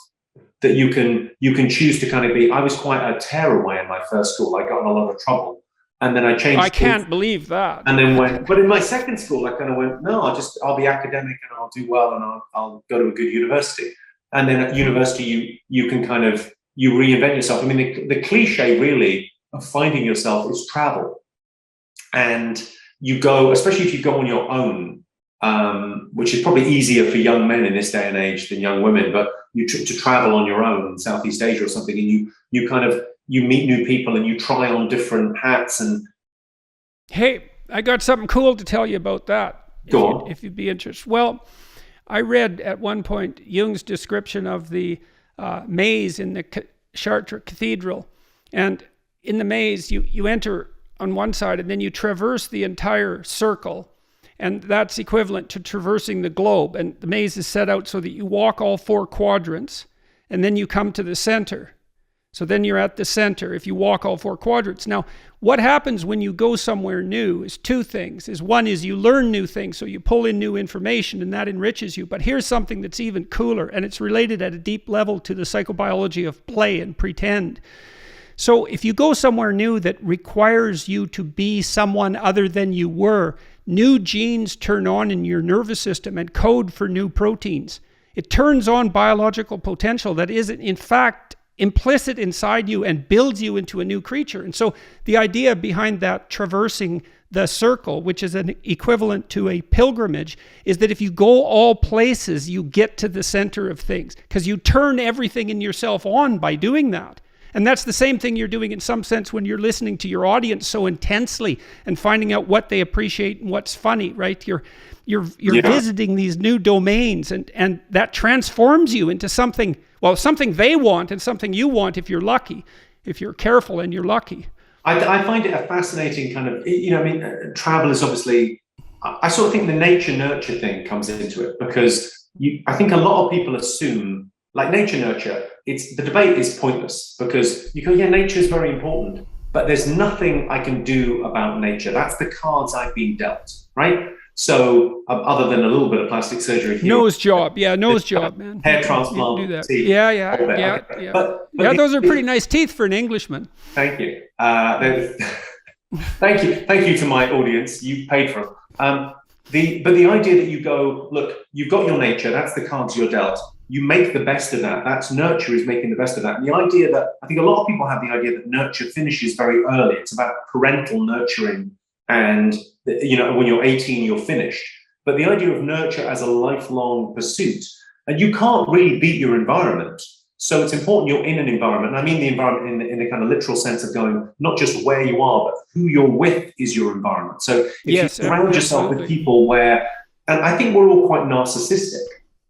that you can choose to kind of be. I was quite a tearaway in my first school. I got in a lot of trouble. And then I changed. I can't believe that. And then but in my second school, I kind of went, no, I'll be academic and I'll do well and I'll go to a good university. And then at university, you can kind of, you reinvent yourself. I mean, the cliche really of finding yourself is travel. And you go, especially if you go on your own, which is probably easier for young men in this day and age than young women, but you to travel on your own in Southeast Asia or something, and you meet new people and you try on different hats. And hey, I got something cool to tell you about that. If you'd be interested. Well, I read at one point Jung's description of the maze in the Chartres Cathedral, and in the maze you enter on one side and then you traverse the entire circle. And that's equivalent to traversing the globe. And the maze is set out so that you walk all 4 quadrants, and then you come to the center. So then you're at the center if you walk all 4 quadrants. Now, what happens when you go somewhere new is 2 things. One is you learn new things, so you pull in new information, and that enriches you. But here's something that's even cooler, and it's related at a deep level to the psychobiology of play and pretend. So if you go somewhere new that requires you to be someone other than you were, new genes turn on in your nervous system and code for new proteins. it turns on biological potential that is in fact implicit inside you and builds you into a new creature. And so the idea behind that traversing the circle, which is an equivalent to a pilgrimage, is that if you go all places, you get to the center of things, because you turn everything in yourself on by doing that. And that's the same thing you're doing in some sense when you're listening to your audience so intensely and finding out what they appreciate and what's funny, right? You're visiting these new domains, and that transforms you into something, well, something they want and something you want if you're lucky, if you're careful and you're lucky. I find it a fascinating kind of, I mean, travel is obviously, I sort of think the nature-nurture thing comes into it, because I think a lot of people assume, like nature-nurture, the debate is pointless, because you go, yeah, nature is very important, but there's nothing I can do about nature. That's the cards I've been dealt, right? So other than a little bit of plastic surgery, nose job, man. Hair transplant, do that. teeth, Yeah. But those are pretty nice teeth for an Englishman. Thank you. Thank you to my audience. You've paid for them. But the idea that you go, look, you've got your nature. That's the cards you're dealt. You make the best of that. That's nurture, is making the best of that. And the idea that, I think a lot of people have the idea that nurture finishes very early. It's about parental nurturing, and when you're 18, you're finished. But the idea of nurture as a lifelong pursuit, and you can't really beat your environment. So it's important you're in an environment. And I mean the environment in the kind of literal sense of going, not just where you are, but who you're with is your environment. So if you surround yourself with people where, and I think we're all quite narcissistic.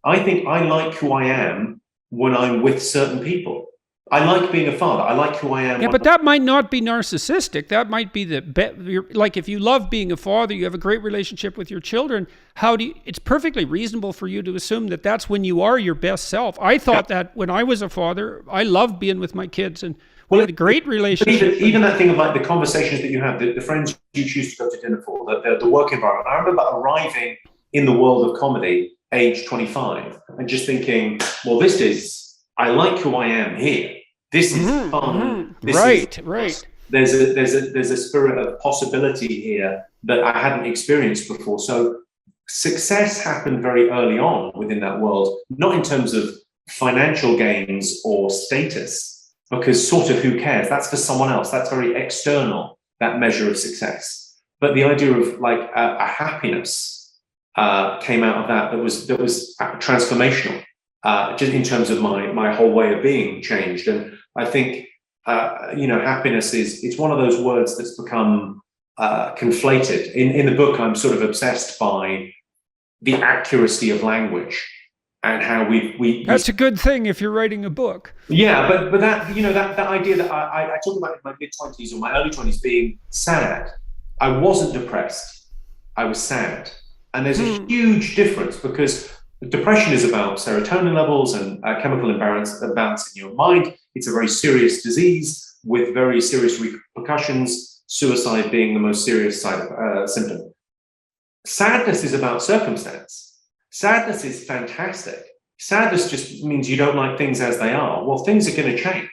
I think I like who I am when I'm with certain people. I like being a father. I like who I am. Yeah, but that might not be narcissistic. That might be like, if you love being a father, you have a great relationship with your children. It's perfectly reasonable for you to assume that that's when you are your best self. I thought that when I was a father, I loved being with my kids, and we had a great relationship. Even that thing of like the conversations that you have, the friends you choose to go to dinner for, the work environment. I remember arriving in the world of comedy, age 25, and just thinking, well, I like who I am here. This is fun. Right. There's a spirit of possibility here that I hadn't experienced before. So success happened very early on within that world, not in terms of financial gains or status, because sort of who cares? That's for someone else. That's very external, that measure of success. But the idea of like a happiness came out of that was transformational. Just in terms of my whole way of being changed. And I think, happiness it's one of those words that's become conflated. In the book, I'm sort of obsessed by the accuracy of language and how That's a good thing if you're writing a book. Yeah, but that, that idea that I talk about in my mid-20s or my early 20s being sad. I wasn't depressed. I was sad. And there's a huge difference, because depression is about serotonin levels and chemical imbalance in your mind. It's a very serious disease with very serious repercussions, suicide being the most serious symptom. Sadness is about circumstance. Sadness is fantastic. Sadness just means you don't like things as they are. Well, things are going to change.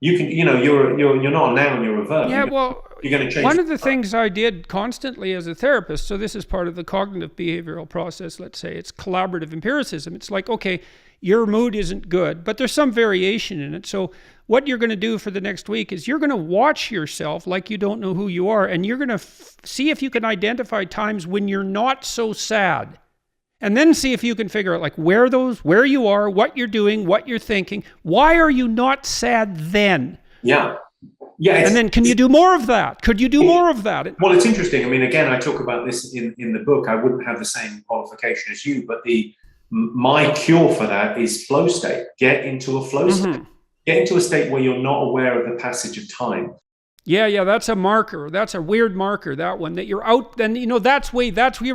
You can, you're not a noun, you're a verb. Yeah, well, you're going to change. One of the things I did constantly as a therapist, so this is part of the cognitive behavioral process, let's say, it's collaborative empiricism. It's like, okay, your mood isn't good, but there's some variation in it. So what you're going to do for the next week is you're going to watch yourself like you don't know who you are, and you're going to see if you can identify times when you're not so sad. And then see if you can figure out like where you are, what you're doing, what you're thinking. Why are you not sad then? Yeah. And then can you do more of that? Could you do more of that? Well, it's interesting. I mean, again, I talk about this in the book. I wouldn't have the same qualification as you, but my cure for that is flow state. Get into a flow state. Get into a state where you're not aware of the passage of time. Yeah, that's a marker. That's a weird marker, that one, that you're out, then, that's where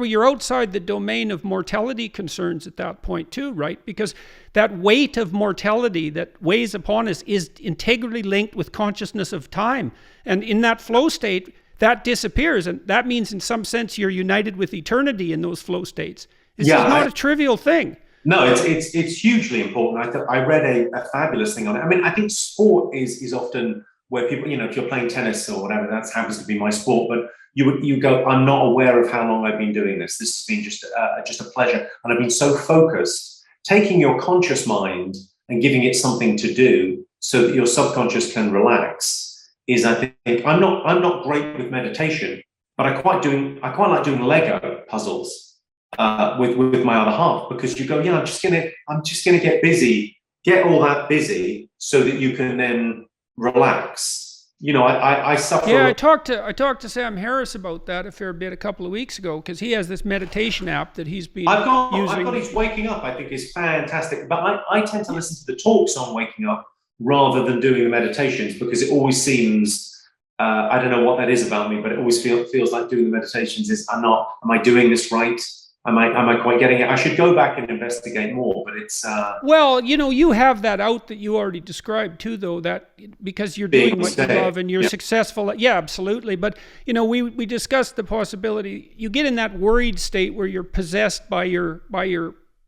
you're outside the domain of mortality concerns at that point too, right? Because that weight of mortality that weighs upon us is integrally linked with consciousness of time. And in that flow state, that disappears. And that means in some sense, you're united with eternity in those flow states. It's not a trivial thing. No, it's hugely important. I read a fabulous thing on it. I mean, I think sport is often where people, if you're playing tennis or whatever, that happens to be my sport, but you go, I'm not aware of how long I've been doing this. This has been just a pleasure. And I've been so focused taking your conscious mind and giving it something to do so that your subconscious can relax is, I think, I'm not great with meditation, but I quite like doing Lego puzzles with my other half, because you go, yeah, I'm just gonna get busy, get all that busy so that you can then relax. You know, I suffer. Yeah, I talked to Sam Harris about that a fair bit a couple of weeks ago, because he has this meditation app that he's been using. I've got his Waking Up, I think, is fantastic. But I tend to listen to the talks on waking up rather than doing the meditations, because it always seems, I don't know what that is about me, but it always feels like doing the meditations is, am I doing this right? Am I quite getting it? I should go back and investigate more, but it's... Well, you know, you have that out that you already described too, though, that because you're doing what you love and you're successful. Yeah, absolutely. But, you know, we discussed the possibility, you get in that worried state where you're possessed by your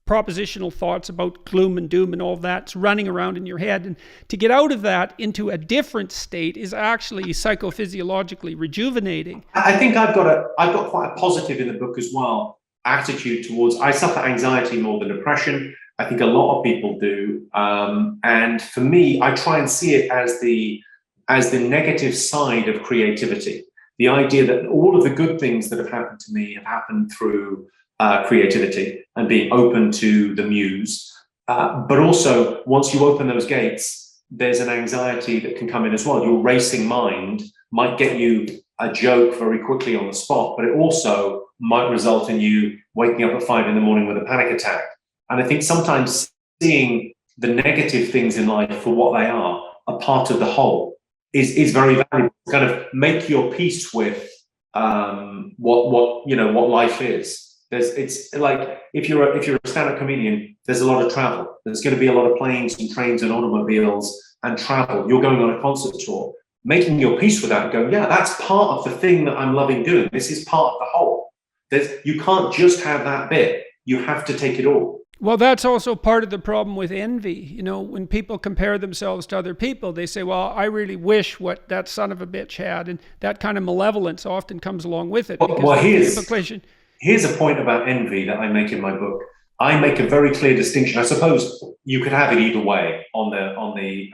propositional thoughts about gloom and doom and all that's running around in your head. And to get out of that into a different state is actually psychophysiologically rejuvenating. I think I've got quite a positive in the book as well attitude towards, I suffer anxiety more than depression. I think a lot of people do. And for me, I try and see it as the negative side of creativity. The idea that all of the good things that have happened to me have happened through creativity and being open to the muse. But also, once you open those gates, there's an anxiety that can come in as well. Your racing mind might get you a joke very quickly on the spot, but it also might result in you waking up at 5 a.m. with a panic attack. And I think sometimes seeing the negative things in life for what they are, a part of the whole, is very valuable. Kind of make your peace with what life is. It's like if you're a stand-up comedian, there's a lot of travel. There's going to be a lot of planes and trains and automobiles and travel. You're going on a concert tour. Making your peace with that and going, yeah, that's part of the thing that I'm loving doing. This is part of the whole. You can't just have that bit. You have to take it all. Well, that's also part of the problem with envy. You know, when people compare themselves to other people, they say, well, I really wish what that son of a bitch had. And that kind of malevolence often comes along with it. Well, here's a point about envy that I make in my book. I make a very clear distinction. I suppose you could have it either way on the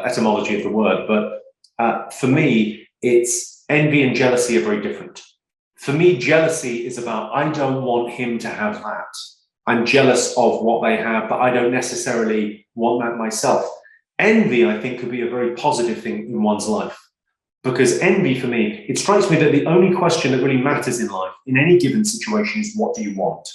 etymology of the word. But for me, it's envy and jealousy are very different. For me, jealousy is about, I don't want him to have that. I'm jealous of what they have, but I don't necessarily want that myself. Envy, I think, could be a very positive thing in one's life. Because envy, for me, it strikes me that the only question that really matters in life, in any given situation, is what do you want?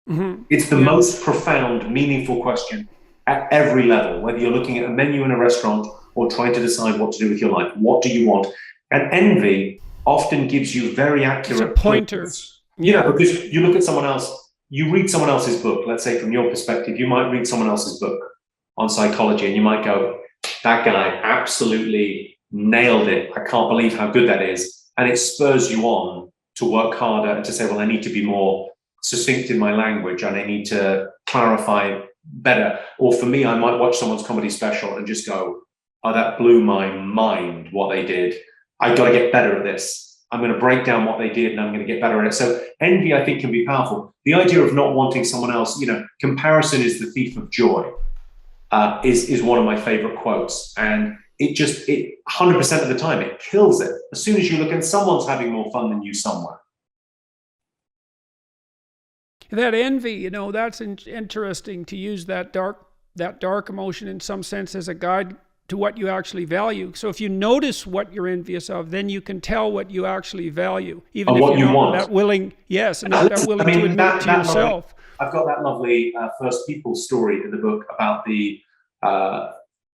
Mm-hmm. It's the most profound, meaningful question at every level, whether you're looking at a menu in a restaurant or trying to decide what to do with your life. What do you want? And envy often gives you very accurate pointers. Yeah, because you look at someone else, you read someone else's book, let's say from your perspective, you might read someone else's book on psychology and you might go, that guy absolutely nailed it. I can't believe how good that is. And it spurs you on to work harder and to say, well, I need to be more succinct in my language and I need to clarify better. Or for me, I might watch someone's comedy special and just go, oh, that blew my mind what they did. I've got to get better at this. I'm going to break down what they did and I'm going to get better at it. So envy, I think, can be powerful. The idea of not wanting someone else, comparison is the thief of joy, is one of my favorite quotes. And it 100% of the time, it kills it. As soon as you look and someone's having more fun than you somewhere. That envy, that's interesting to use that dark emotion in some sense as a guide to what you actually value. So if you notice what you're envious of, then you can tell what you actually value, even if you're not that willing. Yes, and not that willing to admit it to yourself. I've got that lovely First People story in the book about the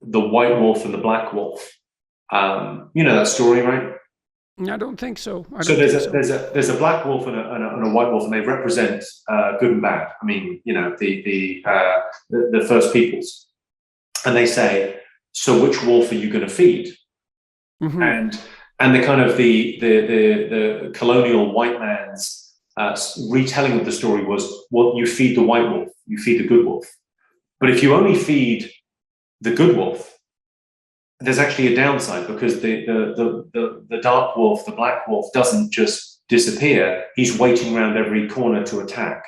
white wolf and the black wolf. You know that story, right? I don't think so. There's a black wolf and a white wolf, and they represent good and bad. I mean, the First Peoples, and they say, so which wolf are you going to feed? Mm-hmm. And the kind of the colonial white man's retelling of the story was, well, you feed the white wolf, you feed the good wolf. But if you only feed the good wolf, there's actually a downside, because the dark wolf, the black wolf, doesn't just disappear. He's waiting around every corner to attack.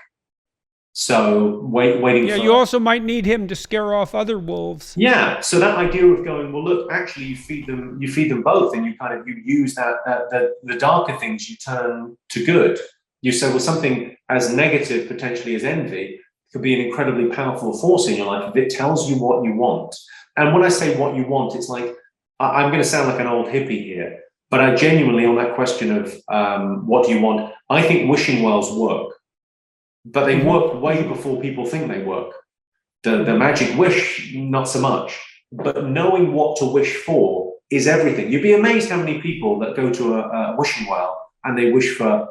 So waiting Yeah, for. you also might need him to scare off other wolves. Yeah, so that idea of going, well, look, actually, you feed them both, and you use the darker things you turn to good. You say, well, something as negative potentially as envy could be an incredibly powerful force in your life if it tells you what you want. And when I say what you want, it's like I'm going to sound like an old hippie here, but I genuinely, on that question of what do you want, I think wishing wells work, but they work way before people think they work. The magic wish, not so much. But knowing what to wish for is everything. You'd be amazed how many people that go to a wishing well and they wish for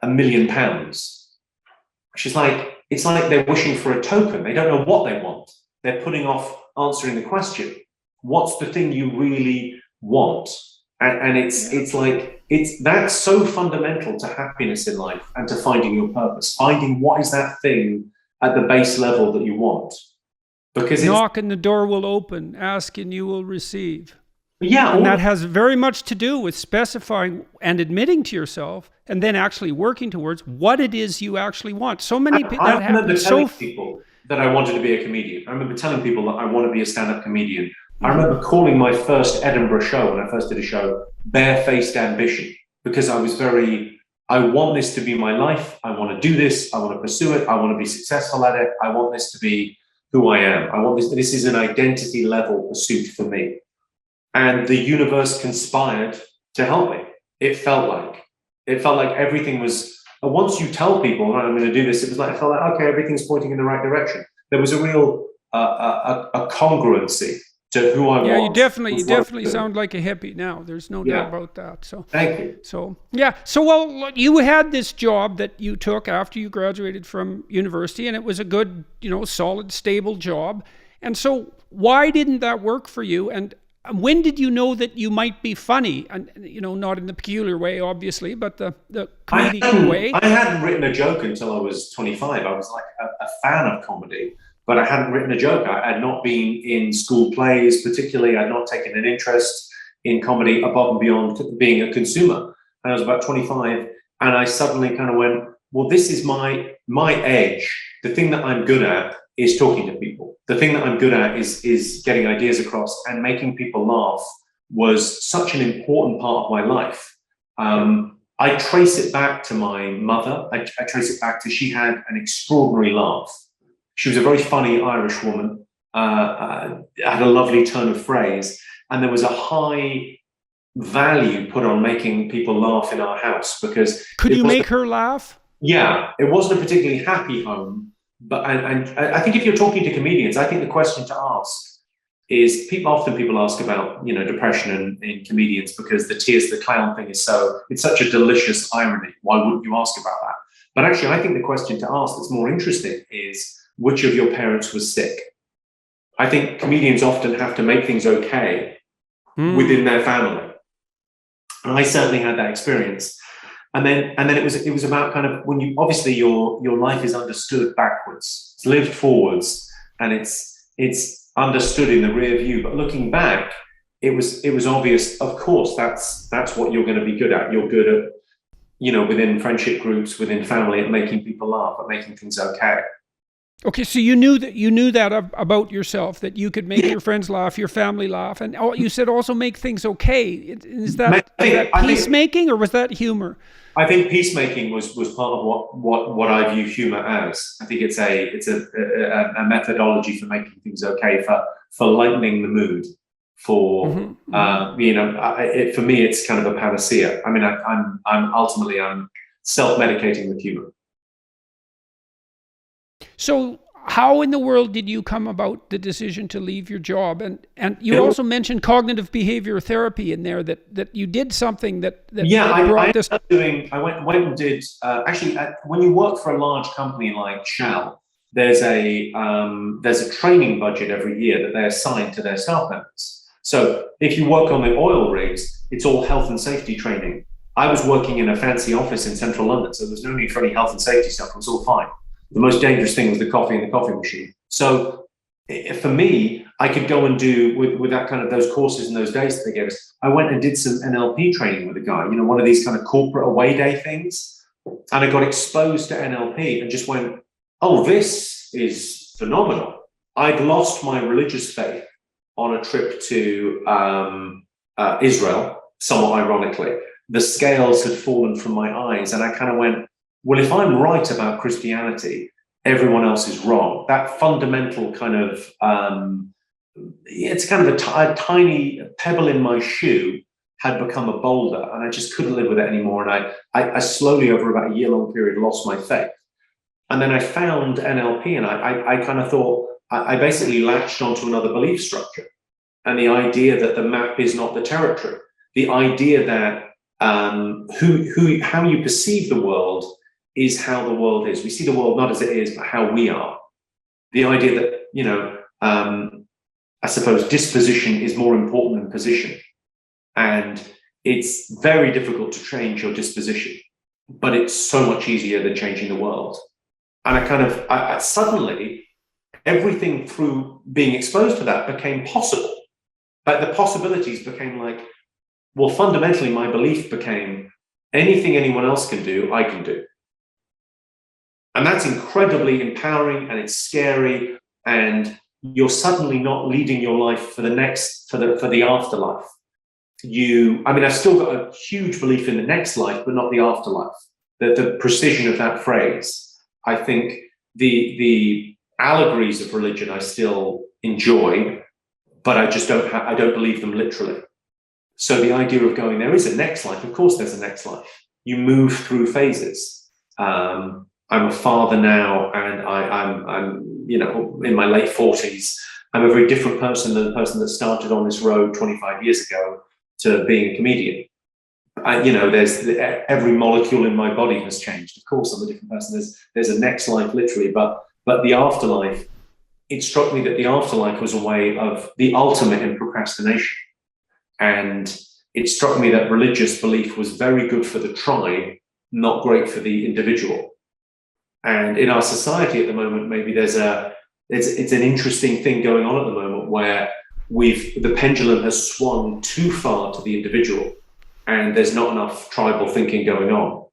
£1 million, which is like, it's like they're wishing for a token. They don't know what they want. They're putting off answering the question. What's the thing you really want? And it's like, that's so fundamental to happiness in life and to finding your purpose, finding what is that thing at the base level that you want. Because knock and the door will open, ask and you will receive. Yeah. And that has very much to do with specifying and admitting to yourself and then actually working towards what it is you actually want. So many people I remember telling people that I wanted to be a comedian. I remember telling people that I want to be a stand-up comedian. I remember calling my first Edinburgh show, when I first did a show, Barefaced Ambition, because I was I want this to be my life. I want to do this. I want to pursue it. I want to be successful at it. I want this to be who I am. I want this is an identity level pursuit for me. And the universe conspired to help me. It felt like everything was, once you tell people, right, I'm going to do this, it felt like, okay, everything's pointing in the right direction. There was a real a congruency to who I was. Yeah, you definitely sound like a hippie now. There's no doubt about that. So thank you. So yeah, so well, you had this job that you took after you graduated from university, and it was a good, solid, stable job. And so why didn't that work for you? And when did you know that you might be funny? And not in the peculiar way, obviously, but the comedic way. I hadn't written a joke until I was 25. I was like a fan of comedy, but I hadn't written a joke. I had not been in school plays, particularly. I'd not taken an interest in comedy above and beyond being a consumer. And I was about 25, and I suddenly kind of went, well, this is my edge. The thing that I'm good at is talking to people. The thing that I'm good at is getting ideas across, and making people laugh was such an important part of my life. I trace it back to my mother. I trace it back to, she had an extraordinary laugh. She was a very funny Irish woman, had a lovely turn of phrase, and there was a high value put on making people laugh in our house, because... Could you make her laugh? Yeah, it wasn't a particularly happy home, but and I think if you're talking to comedians, I think the question to ask is, people ask about, depression in comedians, because the tears the clown thing is it's such a delicious irony. Why wouldn't you ask about that? But actually, I think the question to ask that's more interesting is, which of your parents was sick? I think comedians often have to make things okay within their family. And I certainly had that experience. And then it was about kind of, when you, obviously your life is understood backwards, it's lived forwards, and it's understood in the rear view. But looking back, it was obvious, of course, that's what you're going to be good at. You're good at, within friendship groups, within family, at making people laugh, at making things okay. Okay, so you knew that about yourself, that you could make your friends laugh, your family laugh, and you said also make things okay. Is that peacemaking, or was that humor? I think peacemaking was part of what I view humor as. I think it's a methodology for making things okay, for lightening the mood, for for me it's kind of a panacea. I mean, I'm ultimately self-medicating with humor. So how in the world did you come about the decision to leave your job? And you also mentioned cognitive behavior therapy in there, that you did something that brought this. I went and did, actually, when you work for a large company like Shell, there's a training budget every year that they assign to their staff members. So if you work on the oil rigs, it's all health and safety training. I was working in a fancy office in central London, so there's no need for any health and safety stuff. It was all fine. The most dangerous thing was the coffee in the coffee machine. So for me, I could go and do with that kind of those courses and those days that they gave us. I went and did some NLP training with a guy, one of these kind of corporate away day things. And I got exposed to NLP and just went, oh, this is phenomenal. I'd lost my religious faith on a trip to Israel, somewhat ironically. The scales had fallen from my eyes, and I kind of went, well, if I'm right about Christianity, everyone else is wrong. That fundamental kind of, it's kind of a tiny pebble in my shoe had become a boulder, and I just couldn't live with it anymore. And I slowly, over about a year-long period, lost my faith. And then I found NLP, and I kind of thought, I basically latched onto another belief structure. And the idea that the map is not the territory, the idea that how you perceive the world is how the world is. We see the world not as it is, but how we are. The idea that, you know, I suppose disposition is more important than position. And it's very difficult to change your disposition, but it's so much easier than changing the world. And I suddenly, everything through being exposed to that became possible. But the possibilities became like, well, fundamentally, my belief became anything anyone else can do, I can do. And that's incredibly empowering, and it's scary. And you're suddenly not leading your life for the afterlife. I've still got a huge belief in the next life, but not the afterlife. The precision of that phrase. I think the allegories of religion I still enjoy, but I just I don't believe them literally. So the idea of going, there is a next life. Of course, there's a next life. You move through phases. I'm a father now, and I'm in my late 40s. I'm a very different person than the person that started on this road 25 years ago to being a comedian. There's every molecule in my body has changed. Of course, I'm a different person. There's a next life, literally, but the afterlife. It struck me that the afterlife was a way of the ultimate in procrastination, and it struck me that religious belief was very good for the tribe, not great for the individual. And in our society at the moment, maybe it's an interesting thing going on at the moment where the pendulum has swung too far to the individual, and there's not enough tribal thinking going on.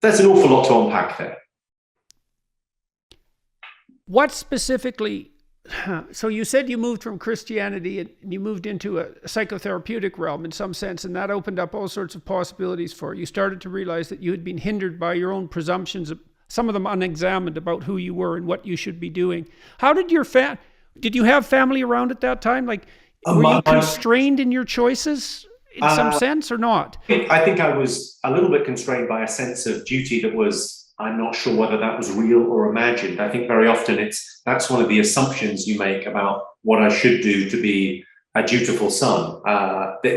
There's an awful lot to unpack there. What specifically, so you said you moved from Christianity and you moved into a psychotherapeutic realm in some sense, and that opened up all sorts of possibilities for you. You started to realize that you had been hindered by your own presumptions, some of them unexamined, about who you were and what you should be doing. How did did you have family around at that time? Like, were you constrained in your choices in some sense or not? I think I was a little bit constrained by a sense of duty that was, I'm not sure whether that was real or imagined. I think very often that's one of the assumptions you make about what I should do to be a dutiful son.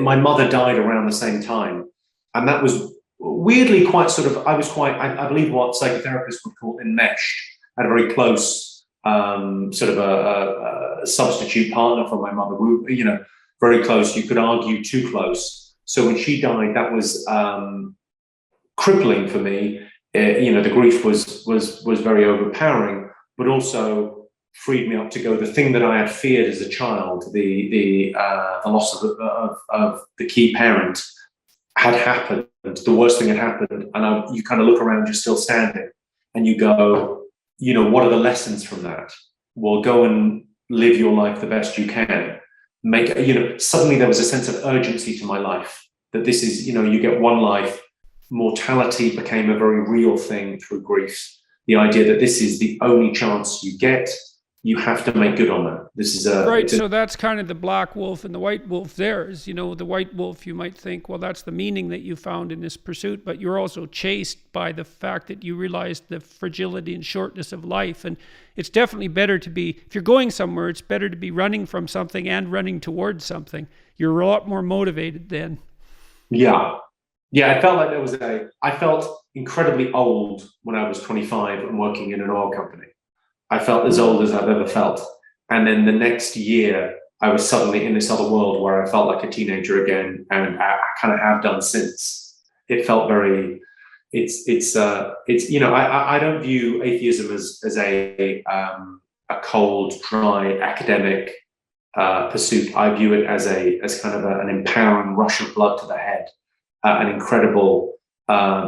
My mother died around the same time, and that was weirdly quite sort of, I believe what psychotherapists would call enmeshed. I had a very close sort of a substitute partner for my mother, who, very close. You could argue too close. So when she died, that was crippling for me. The grief was very overpowering, but also freed me up to go. The thing that I had feared as a child, the loss of the key parent, had happened. The worst thing had happened, and you kind of look around, you're still standing, and you go, what are the lessons from that? Well, go and live your life the best you can. Suddenly there was a sense of urgency to my life, that this is, you get one life. Mortality became a very real thing through grief. The idea that this is the only chance you get, you have to make good on that. This is right. So that's kind of the black wolf and the white wolf there. Is, the white wolf, you might think, well, that's the meaning that you found in this pursuit, but you're also chased by the fact that you realized the fragility and shortness of life. And it's definitely better to be, if you're going somewhere, it's better to be running from something and running towards something. You're a lot more motivated then. Yeah. I felt like I felt incredibly old when I was 25 and working in an oil company. I felt as old as I've ever felt. And then the next year, I was suddenly in this other world where I felt like a teenager again, and I kind of have done since. It felt very, I don't view atheism as a cold, dry, academic pursuit. I view it as kind of an empowering rush of blood to the head. An incredible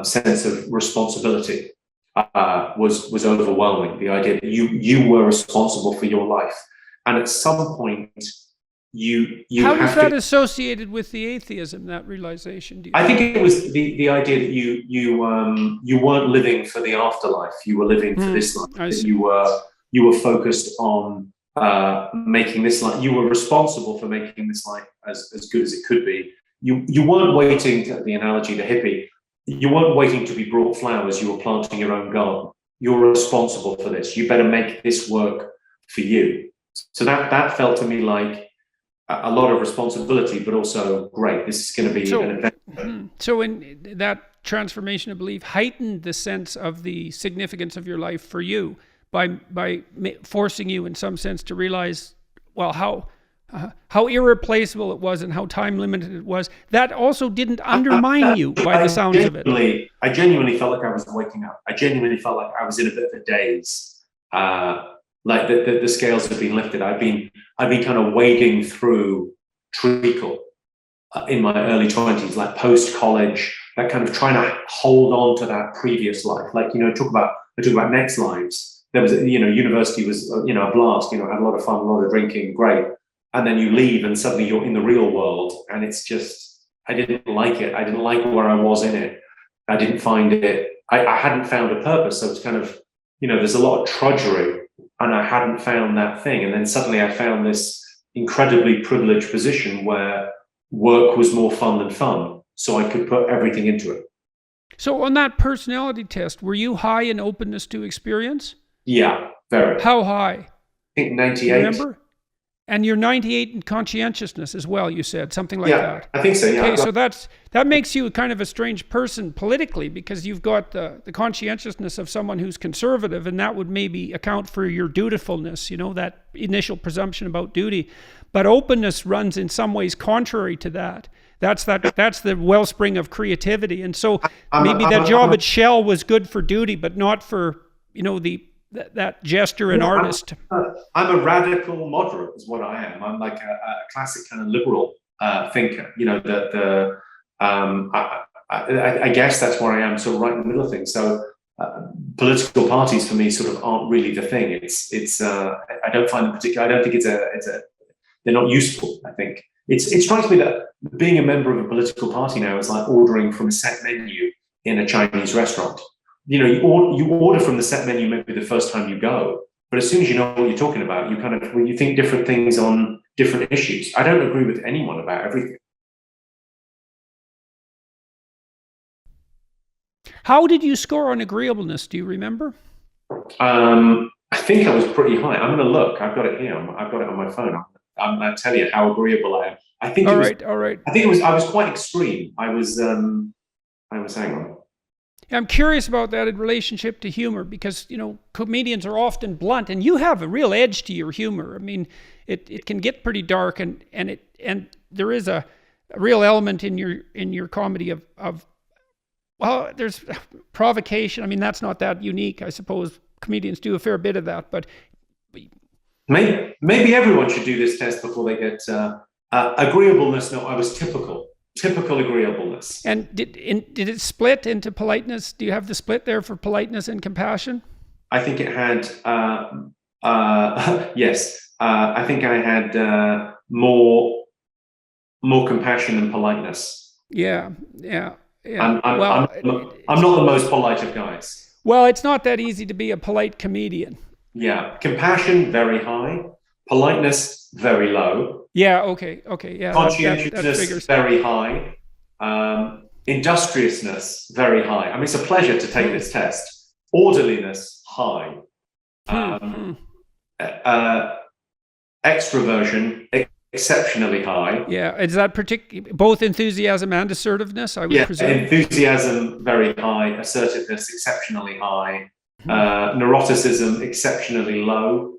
sense of responsibility was overwhelming. The idea that you were responsible for your life, and at some point you How have was that to, associated with the atheism, that realization? Do you I think it was the idea that you weren't living for the afterlife. You were living for this life. I That see. you were focused on making this life. You were responsible for making this life as good as it could be. You weren't waiting to, the analogy, the hippie. You weren't waiting to be brought flowers. You were planting your own garden. You're responsible for this. You better make this work for you. So that felt to me like a lot of responsibility, but also great. This is going to be an adventure. So in that transformation of belief heightened the sense of the significance of your life for you by forcing you in some sense to realize, well, how irreplaceable it was and how time limited it was. That also didn't undermine you by the sounds of it. I genuinely felt like I was waking up. I genuinely felt like I was in a bit of a daze. Like the scales have been lifted. I've been kind of wading through treacle in my early 20s, like post-college, that kind of trying to hold on to that previous life. Like, I talk about next lives. There was, university was, a blast, had a lot of fun, a lot of drinking, great. And then you leave and suddenly you're in the real world, and it's just, I didn't like it. I didn't like where I was in it. I didn't find it, I hadn't found a purpose. So it's kind of, there's a lot of trudgery, and I hadn't found that thing. And then suddenly I found this incredibly privileged position where work was more fun than fun. So I could put everything into it. So on that personality test, were you high in openness to experience? Yeah, very. How high? I think 98. Remember? And you're 98 in conscientiousness as well, you said, something like that. I think so, yeah. Okay, so that makes you kind of a strange person politically, because you've got the conscientiousness of someone who's conservative, and that would maybe account for your dutifulness, that initial presumption about duty. But openness runs in some ways contrary to that. That's the wellspring of creativity. And so maybe that job at Shell was good for duty, but not for, that gesture and artist. I'm a radical moderate, is what I am. I'm like a classic kind of liberal thinker. I guess that's where I am, sort of right in the middle of things. So political parties for me sort of aren't really the thing. It's I don't find them particular. I don't think they're not useful. I think it strikes me that being a member of a political party now is like ordering from a set menu in a Chinese restaurant. You order from the set menu maybe the first time you go, but as soon as you know what you're talking about, you think different things on different issues. I don't agree with anyone about everything. How did you score on agreeableness? Do you remember? I think I was pretty high. I'm going to look. I've got it here. I've got it on my phone. I'll tell you how agreeable I am. I think all right. I think I was quite extreme. I was hang on. I'm curious about that in relationship to humor, because comedians are often blunt, and you have a real edge to your humor. I mean, it can get pretty dark, and there is a real element in your comedy of well, there's provocation. I mean, that's not that unique. I suppose comedians do a fair bit of that, but maybe everyone should do this test before they get agreeableness. No, I was typical agreeableness. And did it split into politeness? Do you have the split there for politeness and compassion? I think it had, yes. I think I had more compassion than politeness. Yeah. I'm not the most polite of guys. Well, it's not that easy to be a polite comedian. Yeah, compassion very high, politeness very low. Yeah. Okay. Yeah. Conscientiousness very high. Industriousness very high. I mean, it's a pleasure to take this test. Orderliness high. Extroversion exceptionally high. Yeah. Is that both enthusiasm and assertiveness? I would presume. Enthusiasm very high. Assertiveness exceptionally high. Neuroticism exceptionally low.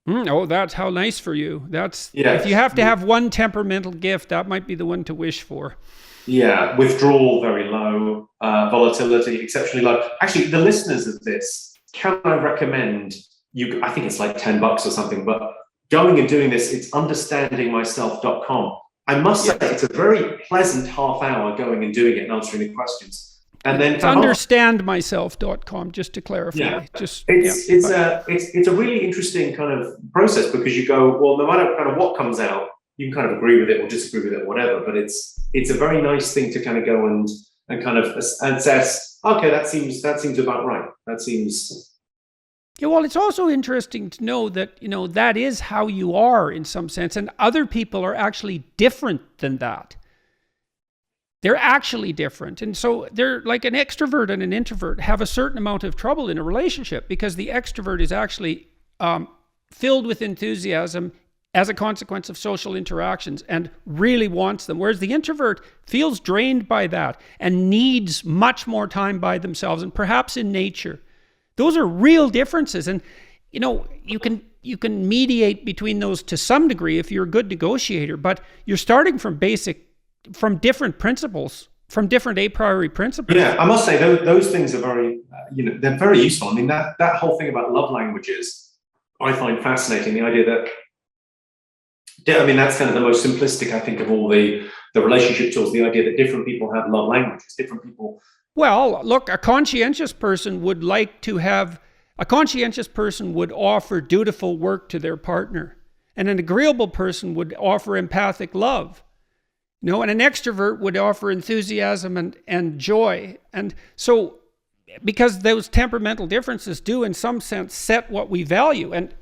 Oh, that's how nice for you. If you have to have one temperamental gift, that might be the one to wish for. Yeah, withdrawal very low, volatility exceptionally low. Actually, the listeners of this, can I recommend you? I think it's like $10 or something, but going and doing this, it's understandingmyself.com. I must say, it's a very pleasant half hour going and doing it and answering the questions. And then it's understandmyself.com, just to clarify. Yeah, just it's a really interesting kind of process, because you go, well, no matter kind of what comes out, you can kind of agree with it or disagree with it or whatever. But it's a very nice thing to kind of go and kind of assess. Okay, that seems about right. That seems. Yeah, well, it's also interesting to know that, that is how you are in some sense, and other people are actually different than that. They're actually different. And so they're like an extrovert and an introvert have a certain amount of trouble in a relationship, because the extrovert is actually filled with enthusiasm as a consequence of social interactions and really wants them. Whereas the introvert feels drained by that and needs much more time by themselves and perhaps in nature. Those are real differences. And, you can mediate between those to some degree if you're a good negotiator, but you're starting from different principles, from different a priori principles. Yeah, I must say those things are very, they're very useful. I mean, that whole thing about love languages, I find fascinating. The idea that, that's kind of the most simplistic, I think, of all the relationship tools. The idea that different people have love languages, different people. Well, look, a conscientious person would offer dutiful work to their partner, and an agreeable person would offer empathic love. And an extrovert would offer enthusiasm and joy. And so, because those temperamental differences do in some sense set what we value, and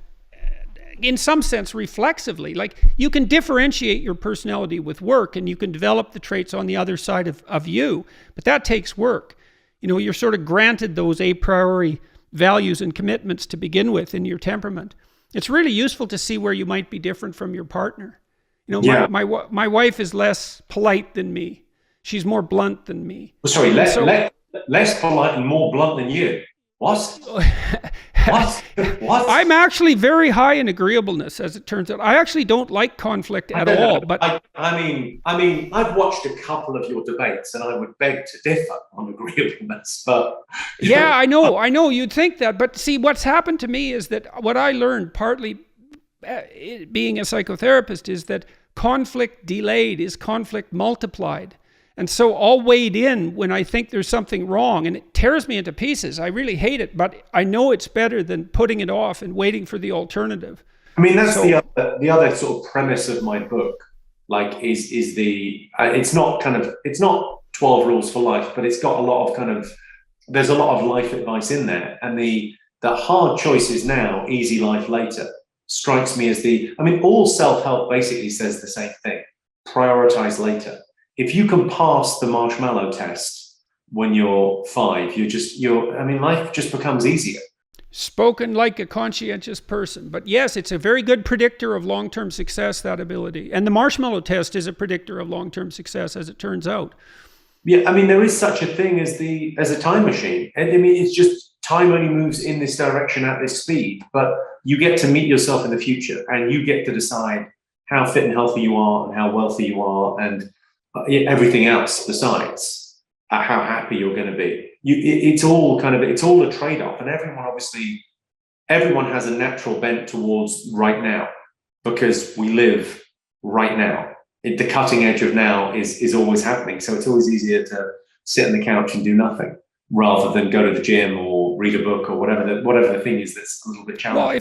in some sense reflexively, like you can differentiate your personality with work and you can develop the traits on the other side of you, but that takes work. You're sort of granted those a priori values and commitments to begin with in your temperament. It's really useful to see where you might be different from your partner. My wife is less polite than me. She's more blunt than me. Sorry, less polite and more blunt than you. What? What? I'm actually very high in agreeableness, as it turns out. I actually don't like conflict at all. But I mean, I've watched a couple of your debates, and I would beg to differ on agreeableness. But yeah, I know. You'd think that, but see, what's happened to me is that what I learned, partly being a psychotherapist, is that conflict delayed is conflict multiplied. And so I'll wade in when I think there's something wrong, and it tears me into pieces. I really hate it, but I know it's better than putting it off and waiting for the alternative. I mean, that's the other sort of premise of my book. Like, is it's not 12 rules for life, but it's got a lot of there's a lot of life advice in there, and the hard choices now, easy life later, strikes me as all self-help basically says the same thing: prioritize later. If you can pass the marshmallow test when you're 5, life just becomes easier. Spoken like a conscientious person. But yes, it's a very good predictor of long-term success, that ability. And the marshmallow test is a predictor of long-term success, as it turns out. Yeah, there is such a thing as a time machine. It's just time only moves in this direction at this speed, but you get to meet yourself in the future, and you get to decide how fit and healthy you are and how wealthy you are, and everything else besides how happy you're going to be. It's all a trade-off, and everyone has a natural bent towards right now, because we live right now. The cutting edge of now is always happening, so it's always easier to sit on the couch and do nothing rather than go to the gym or read a book or whatever the thing is that's a little bit challenging. Well,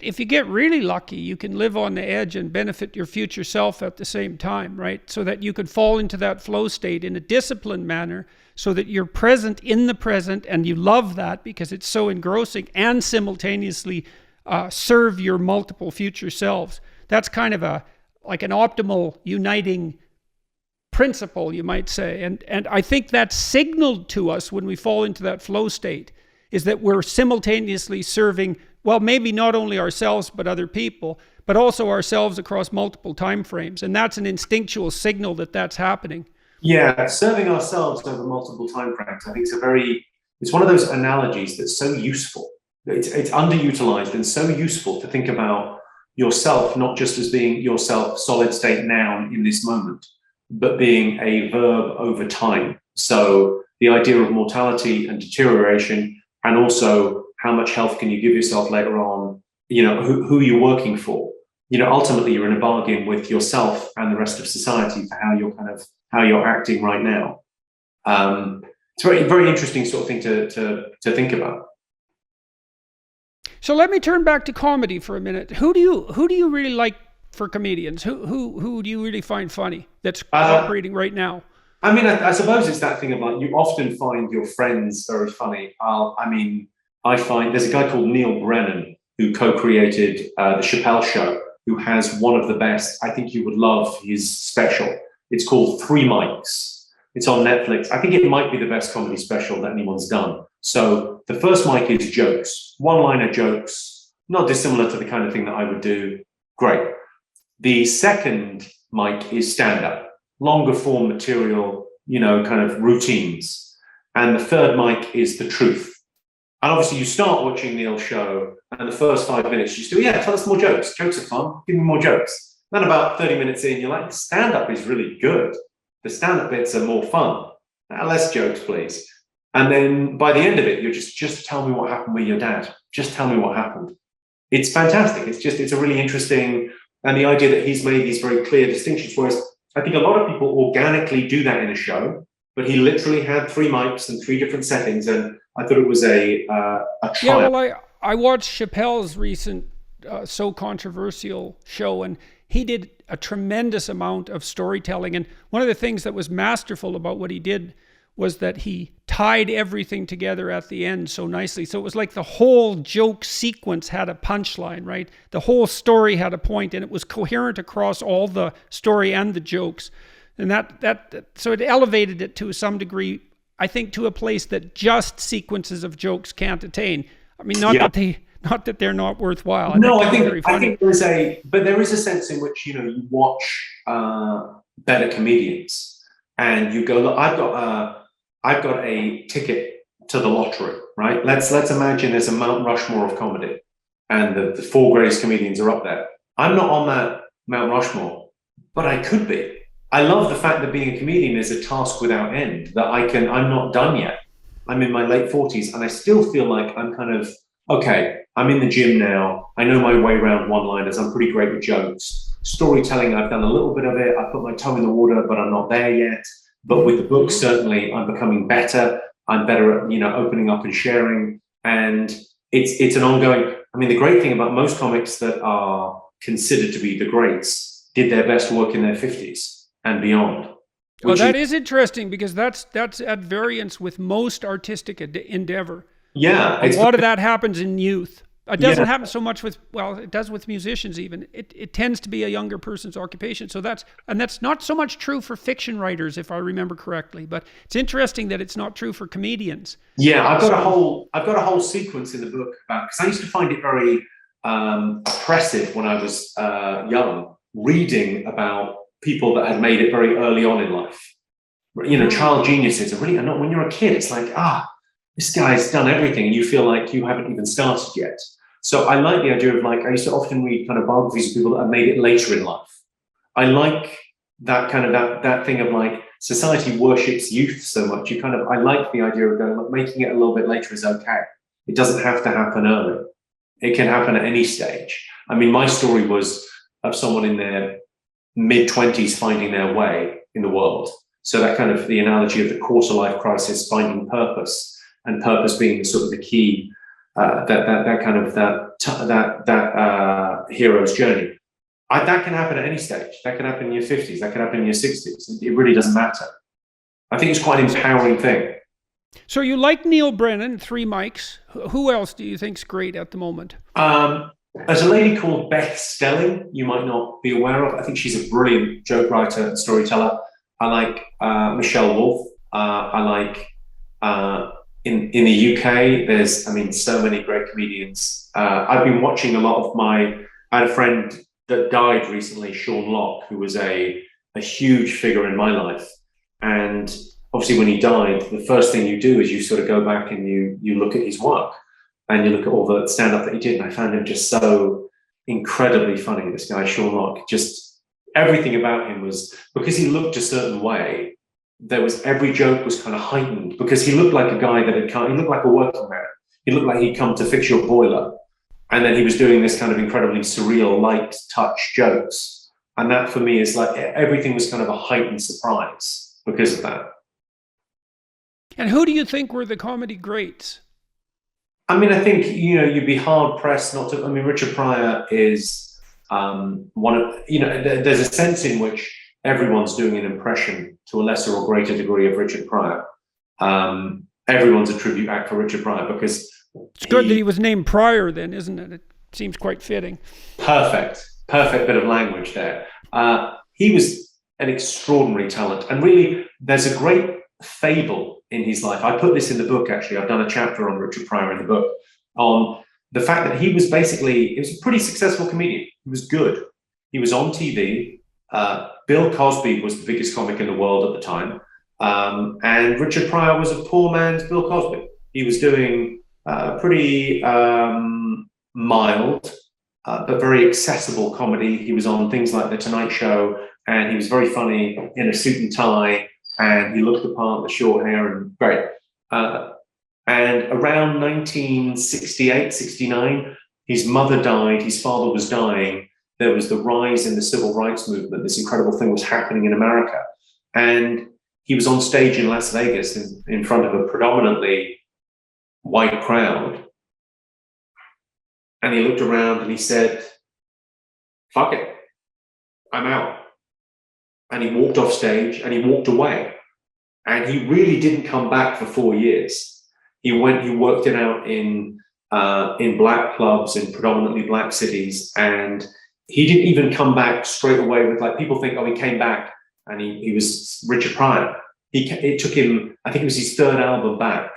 if you get really lucky, you can live on the edge and benefit your future self at the same time, right? So that you could fall into that flow state in a disciplined manner, so that you're present in the present and you love that because it's so engrossing, and simultaneously serve your multiple future selves. That's kind of like an optimal uniting principle, you might say. And I think that's signaled to us when we fall into that flow state, is that we're simultaneously serving, well, maybe not only ourselves but other people, but also ourselves across multiple time frames. And that's an instinctual signal that that's happening. Yeah, serving ourselves over multiple time frames, I think it's one of those analogies that's so useful. It's underutilized and so useful to think about yourself not just as being yourself, solid state noun in this moment, but being a verb over time. So the idea of mortality and deterioration, and also how much health can you give yourself later on, who you're working for. Ultimately you're in a bargain with yourself and the rest of society for how you're acting right now. it's very, very interesting sort of thing to think about. So let me turn back to comedy for a minute. Who do you really like for comedians? Who do you really find funny that's operating right now? I mean, I suppose it's that thing of like, you often find your friends very funny. I find there's a guy called Neil Brennan who co-created the Chappelle Show, who has one of the best. I think you would love his special. It's called Three Mics. It's on Netflix. I think it might be the best comedy special that anyone's done. So the first mic is jokes, one-liner jokes, not dissimilar to the kind of thing that I would do. Great. The second mic is stand-up, longer form material, kind of routines. And the third mic is the truth. And obviously you start watching Neil's show and the first 5 minutes you still, tell us more jokes. Jokes are fun. Give me more jokes. Then about 30 minutes in, you're like, stand-up is really good. The stand-up bits are more fun. Less jokes, please. And then by the end of it, you're just tell me what happened with your dad. Just tell me what happened. It's fantastic. It's a really interesting, and the idea that he's made these very clear distinctions, whereas I think a lot of people organically do that in a show, but he literally had 3 mics and 3 different settings, and I thought it was a triumph. Yeah, well, I watched Chappelle's recent So Controversial show, and he did a tremendous amount of storytelling. And one of the things that was masterful about what he did was that he tied everything together at the end so nicely. So it was like the whole joke sequence had a punchline, right? The whole story had a point, and it was coherent across all the story and the jokes. And so it elevated it to some degree, I think, to a place that just sequences of jokes can't attain. I mean, not that they're not worthwhile. No, I think there is a sense in which, you watch better comedians and you go, look, I've got a ticket to the lottery, right? Let's imagine there's a Mount Rushmore of comedy and the 4 greatest comedians are up there. I'm not on that Mount Rushmore, but I could be. I love the fact that being a comedian is a task without end, that I'm not done yet. I'm in my late 40s and I still feel like I'm kind of, okay, I'm in the gym now. I know my way around one-liners. I'm pretty great with jokes. Storytelling, I've done a little bit of it. I put my toe in the water, but I'm not there yet. But with the book, certainly I'm becoming better. I'm better at, opening up and sharing. And it's an ongoing, I mean, the great thing about most comics that are considered to be the greats did their best work in their 50s and beyond. Well, that is interesting because that's at variance with most artistic endeavor. Yeah. A lot of that happens in youth. It doesn't happen so much with, it does with musicians even. It tends to be a younger person's occupation. So that's not so much true for fiction writers, if I remember correctly. But it's interesting that it's not true for comedians. Yeah, I've got a whole sequence in the book about, because I used to find it very oppressive when I was young, reading about people that had made it very early on in life. Child geniuses are really, when you're a kid, it's like, this guy's done everything and you feel like you haven't even started yet. So I like the idea of I used to often read kind of biographies of people that have made it later in life. I like that kind of that thing of society worships youth so much. I like the idea of going, making it a little bit later is okay. It doesn't have to happen early. It can happen at any stage. I mean, my story was of someone in their mid-20s finding their way in the world. So that kind of the analogy of the quarter life crisis, finding purpose, and purpose being sort of the key, that hero's journey. That can happen at any stage. That can happen in your 50s. That can happen in your 60s. It really doesn't matter. I think it's quite an empowering thing. So you like Neil Brennan, 3 mics. Who else do you think's great at the moment? There's a lady called Beth Stelling, you might not be aware of. I think she's a brilliant joke writer and storyteller. I like Michelle Wolf. I like in the UK, there's, so many great comedians. I've been watching a lot of I had a friend that died recently, Sean Locke, who was a huge figure in my life. And obviously when he died, the first thing you do is you sort of go back and you look at his work and you look at all the stand-up that he did. And I found him just so incredibly funny, this guy, Sean Locke. Just everything about him was, because he looked a certain way, every joke was kind of heightened because he looked like a guy that he looked like a working man. He looked like he'd come to fix your boiler. And then he was doing this kind of incredibly surreal, light touch jokes. And that for me is everything was kind of a heightened surprise because of that. And who do you think were the comedy greats? I mean, I think, you'd be hard pressed not to. I mean, Richard Pryor is one of, there's a sense in which everyone's doing an impression to a lesser or greater degree of Richard Pryor. Everyone's a tribute act for Richard Pryor because it's good that he was named Pryor then, isn't it? It seems quite fitting. Perfect bit of language there. He was an extraordinary talent, and really there's a great fable in his life. I put this in the book, actually. I've done a chapter on Richard Pryor in the book, on the fact that he was a pretty successful comedian. He was good. He was on TV. Bill Cosby was the biggest comic in the world at the time. And Richard Pryor was a poor man's Bill Cosby. He was doing pretty mild, but very accessible comedy. He was on things like The Tonight Show, and he was very funny in a suit and tie, and he looked the part, the short hair, and great. And around 1968, 69, his mother died, his father was dying. There was the rise in the civil rights movement. This incredible thing was happening in America. And he was on stage in Las Vegas in front of a predominantly white crowd. And he looked around and he said, "Fuck it, I'm out." And he walked off stage and he walked away. And he really didn't come back for 4 years. He worked it out in black clubs in predominantly black cities. And he didn't even come back straight away with, like, people think, oh, he came back and he was Richard Pryor. It took him, I think it was his third album back,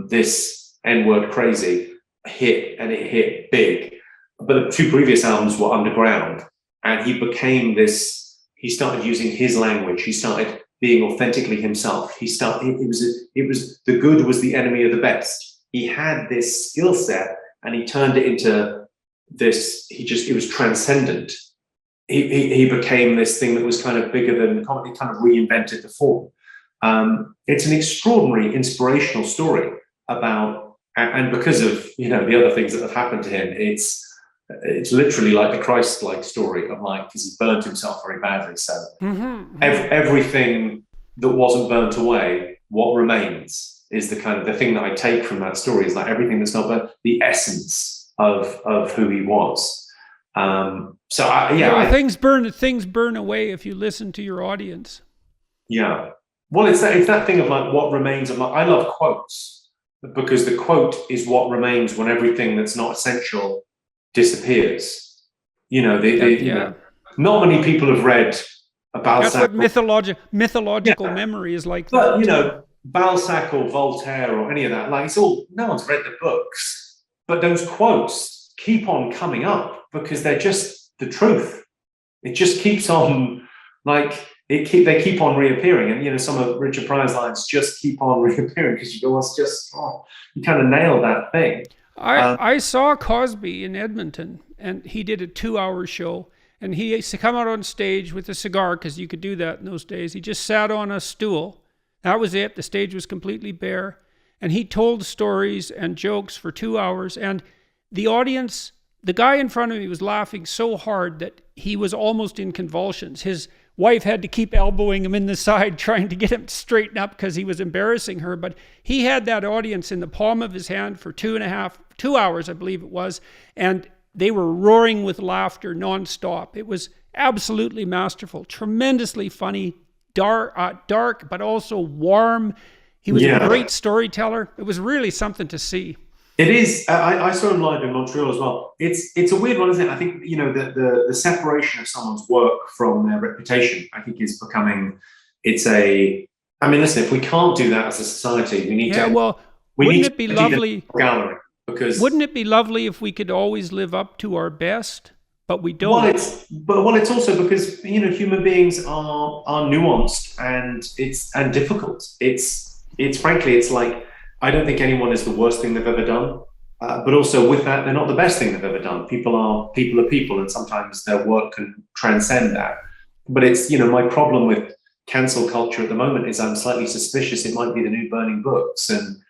this N-word Crazy hit, and it hit big. But the two previous albums were underground, and he became this, he started using his language. He started being authentically himself. It was the good was the enemy of the best. He had this skill set and he turned it into this, it was transcendent. He became this thing that was kind of bigger than comedy, kind of reinvented the form. It's an extraordinary, inspirational story about, and because of the other things that have happened to him, it's literally like the Christ-like story of, like, because he burnt himself very badly. So everything that wasn't burnt away, what remains is the kind of the thing that I take from that story is like everything that's not burnt, the essence of who he was. Things burn away if you listen to your audience. Yeah. Well, it's that thing of, like, what remains of, like, I love quotes because the quote is what remains when everything that's not essential disappears. Not many people have read a Balzac. That's what mythological memory is like. But Balzac or Voltaire or any of that, like, no one's read the books, but those quotes keep on coming up because they're just the truth. It just keeps on, like, they keep on reappearing, and some of Richard Pryor's lines just keep on reappearing because you go, it's just, you kind of nail that thing. I saw Cosby in Edmonton, and he did a 2-hour show, and he used to come out on stage with a cigar because you could do that in those days. He just sat on a stool. That was it. The stage was completely bare, and he told stories and jokes for 2 hours, and the audience, the guy in front of me was laughing so hard that he was almost in convulsions. His wife had to keep elbowing him in the side, trying to get him to straighten up because he was embarrassing her. But he had that audience in the palm of his hand for 2 hours, I believe it was. And they were roaring with laughter nonstop. It was absolutely masterful, tremendously funny, dark, but also warm. He was a great storyteller. It was really something to see. It is. I saw him live in Montreal as well. It's a weird one, isn't it? I think the separation of someone's work from their reputation, I think, is becoming. I mean, listen. If we can't do that as a society, we need to. Well, wouldn't it be lovely? Gallery, because wouldn't it be lovely if we could always live up to our best, but we don't. Well, it's also because human beings are nuanced and difficult. It's frankly, it's like, I don't think anyone is the worst thing they've ever done, but also with that, they're not the best thing they've ever done. People are people, and sometimes their work can transcend that. But it's, my problem with cancel culture at the moment is I'm slightly suspicious it might be the new burning books, and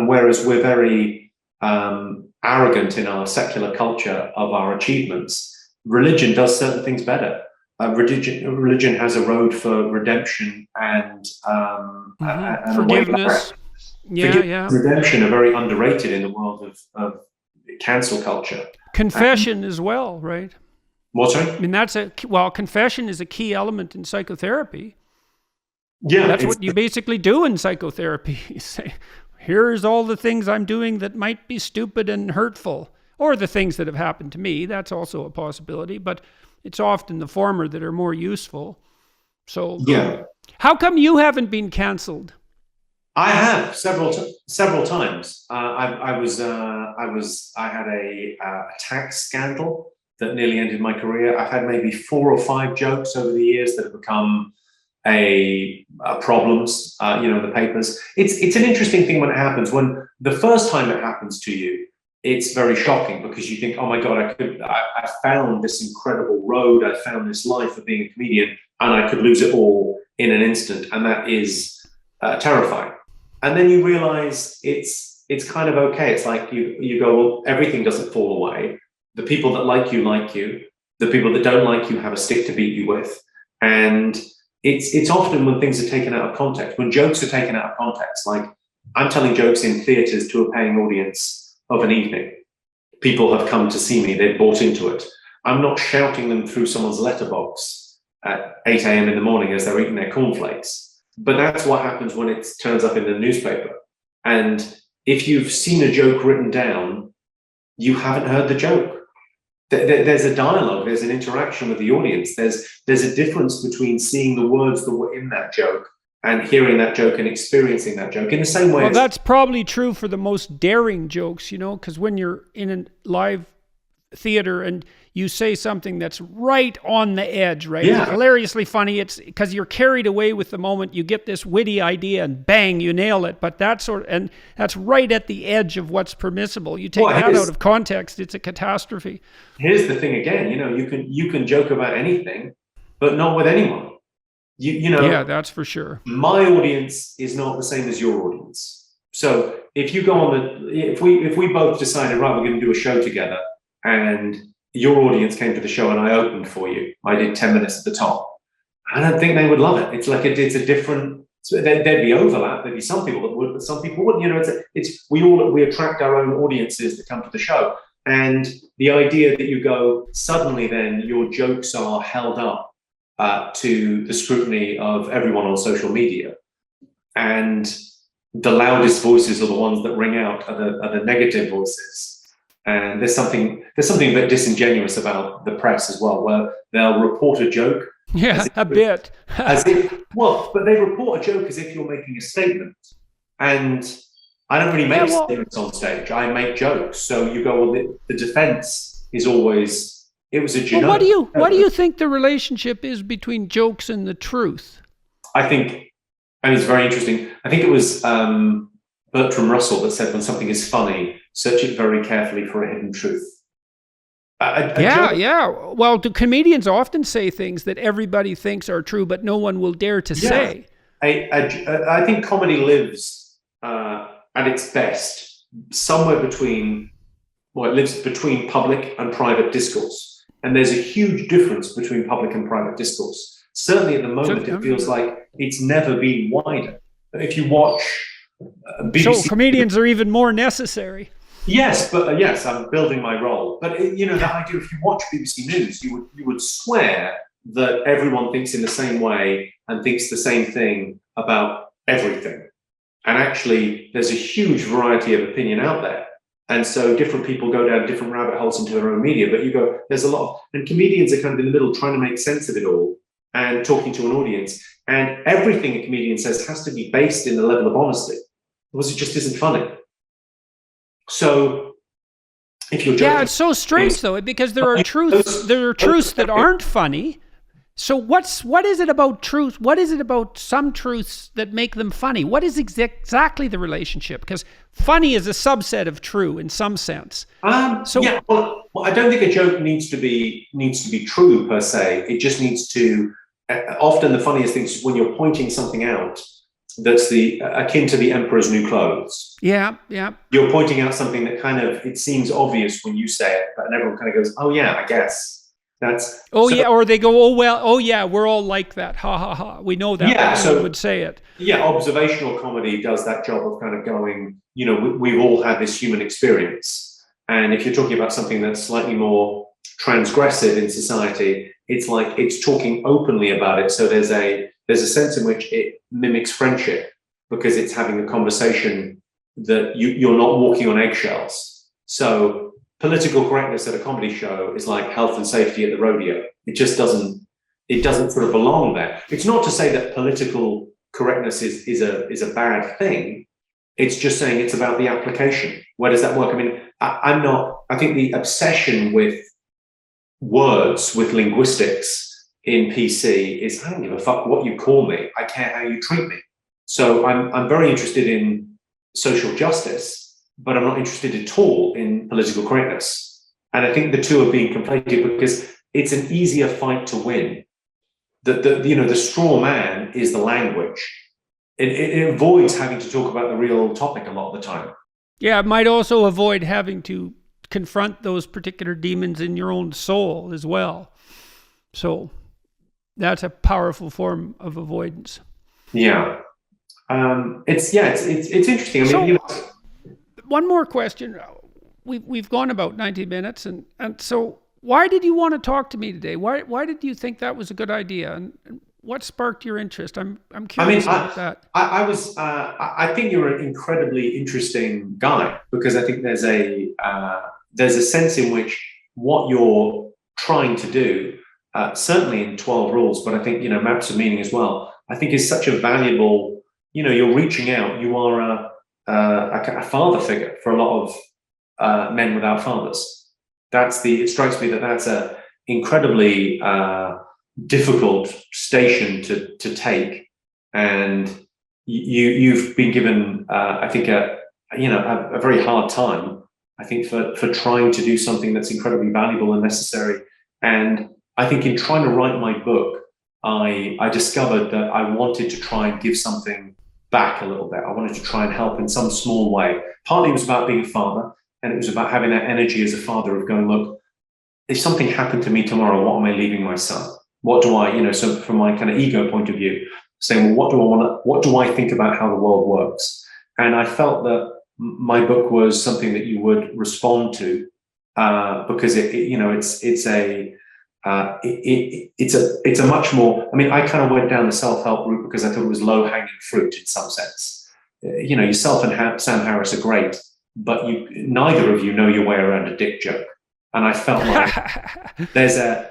whereas we're very arrogant in our secular culture of our achievements, religion does certain things better. religion has a road for redemption and forgiveness. Forgiveness and redemption are very underrated in the world of cancel culture. Confession as well, right? What, sorry? I mean, confession is a key element in psychotherapy. Yeah. That's what you basically do in psychotherapy. You say, here's all the things I'm doing that might be stupid and hurtful, or the things that have happened to me. That's also a possibility, but it's often the former that are more useful. So yeah. How come you haven't been canceled? I have several times. I had a tax scandal that nearly ended my career. I've had maybe 4 or 5 jokes over the years that have become problems, in the papers. It's an interesting thing when it happens. When the first time it happens to you, it's very shocking because you think, oh my God, I found this incredible road. I found this life of being a comedian and I could lose it all in an instant. And that is terrifying. And then you realize it's kind of okay. It's like you go, well, everything doesn't fall away. The people that like you. The people that don't like you have a stick to beat you with. And it's often when things are taken out of context, when jokes are taken out of context, like I'm telling jokes in theaters to a paying audience of an evening. People have come to see me, they've bought into it. I'm not shouting them through someone's letterbox at 8 a.m. in the morning as they're eating their cornflakes. But that's what happens when it turns up in the newspaper. And if you've seen a joke written down, you haven't heard the joke. There's a dialogue, there's an interaction with the audience. There's a difference between seeing the words that were in that joke and hearing that joke and experiencing that joke in the same way. Well, that's probably true for the most daring jokes, because when you're in a live theater and you say something that's right on the edge, right? Yeah. It's hilariously funny. It's because you're carried away with the moment. You get this witty idea and bang, you nail it. But that's right at the edge of what's permissible. You take that out of context, it's a catastrophe. Here's the thing again, you can joke about anything, but not with anyone. Yeah, that's for sure. My audience is not the same as your audience. So if you go if we both decided, right, we're going to do a show together, and your audience came to the show and I opened for you, I did 10 minutes at the top, I don't think they would love it. It's like it's a different. So there'd be overlap. There'd be some people that would, but some people wouldn't. We attract our own audiences that come to the show, and the idea that you go suddenly, then your jokes are held up to the scrutiny of everyone on social media, and the loudest voices are the ones that ring out, are the negative voices. And there's something a bit disingenuous about the press as well, where they'll report a joke. Yeah, a bit. But they report a joke as if you're making a statement. And I don't really make statements on stage. I make jokes. So you go, well, the defense is always, it was a generic. Well, what do you think the relationship is between jokes and the truth? I think, and it's very interesting. I think it was Bertrand Russell that said, when something is funny, search it very carefully for a hidden truth. Yeah. Well, do comedians often say things that everybody thinks are true, but no one will dare to say? I think comedy lives at its best somewhere between, it lives between public and private discourse. And there's a huge difference between public and private discourse. Certainly at the moment, it feels like it's never been wider. If you watch BBC... So comedians are even more necessary. Yes, but yes, I'm building my role. But that idea, if you watch BBC News, you would swear that everyone thinks in the same way and thinks the same thing about everything. And actually, there's a huge variety of opinion out there. And so different people go down different rabbit holes into their own media. But there's a lot and comedians are kind of in the middle trying to make sense of it all and talking to an audience. And everything a comedian says has to be based in a level of honesty, because it just isn't funny. So if you're joking, it's so strange though, because there are truths that aren't funny. So what is it about truth? What is it about some truths that make them funny? What is exactly the relationship? Because funny is a subset of true in some sense. I don't think a joke needs to be true per se. It just needs to. Often the funniest thing is when you're pointing something out that's akin to the emperor's new clothes. Yeah. You're pointing out something that kind of, it seems obvious when you say it, but everyone kind of goes, oh yeah, I guess. That's yeah, or they go, oh well, oh yeah, we're all like that, ha ha ha. We know that. Yeah, but no one would say it. Yeah, observational comedy does that job of kind of going, we've all had this human experience. And if you're talking about something that's slightly more transgressive in society, it's like it's talking openly about it. So there's a sense in which it mimics friendship because it's having a conversation that you're not walking on eggshells. So political correctness at a comedy show is like health and safety at the rodeo. It just doesn't sort of belong there. It's not to say that political correctness is a bad thing. It's just saying it's about the application. Where does that work? I mean, I think the obsession with words, with linguistics in PC is, I don't give a fuck what you call me. I care how you treat me. So I'm very interested in social justice, but I'm not interested at all in political correctness. And I think the two are being conflated because it's an easier fight to win. The straw man is the language. It avoids having to talk about the real topic a lot of the time. Yeah, it might also avoid having to confront those particular demons in your own soul as well. So that's a powerful form of avoidance. Yeah. It's interesting. I mean, one more question. We've gone about 90 minutes, and so why did you want to talk to me today? Why did you think that was a good idea, and what sparked your interest? I'm curious about that. I think you're an incredibly interesting guy because I think there's a sense in which what you're trying to do, certainly in 12 Rules, but I think Maps of Meaning as well. I think is such a valuable. You're reaching out. You are a father figure for a lot of men without fathers. It strikes me that that's a incredibly difficult station to take, and you've been given, I think, a very hard time. I think for trying to do something that's incredibly valuable and necessary. And I think in trying to write my book, I discovered that I wanted to try and give something back a little bit. I wanted to try and help in some small way. Partly it was about being a father, and it was about having that energy as a father of going, look, if something happened to me tomorrow, what am I leaving my son? What do I, so from my kind of ego point of view, saying, well, what do I think about how the world works? And I felt that my book was something that you would respond to because it's a much more. I mean, I kind of went down the self-help route because I thought it was low-hanging fruit in some sense. Yourself and Sam Harris are great, but neither of you know your way around a dick joke. And I felt like there's a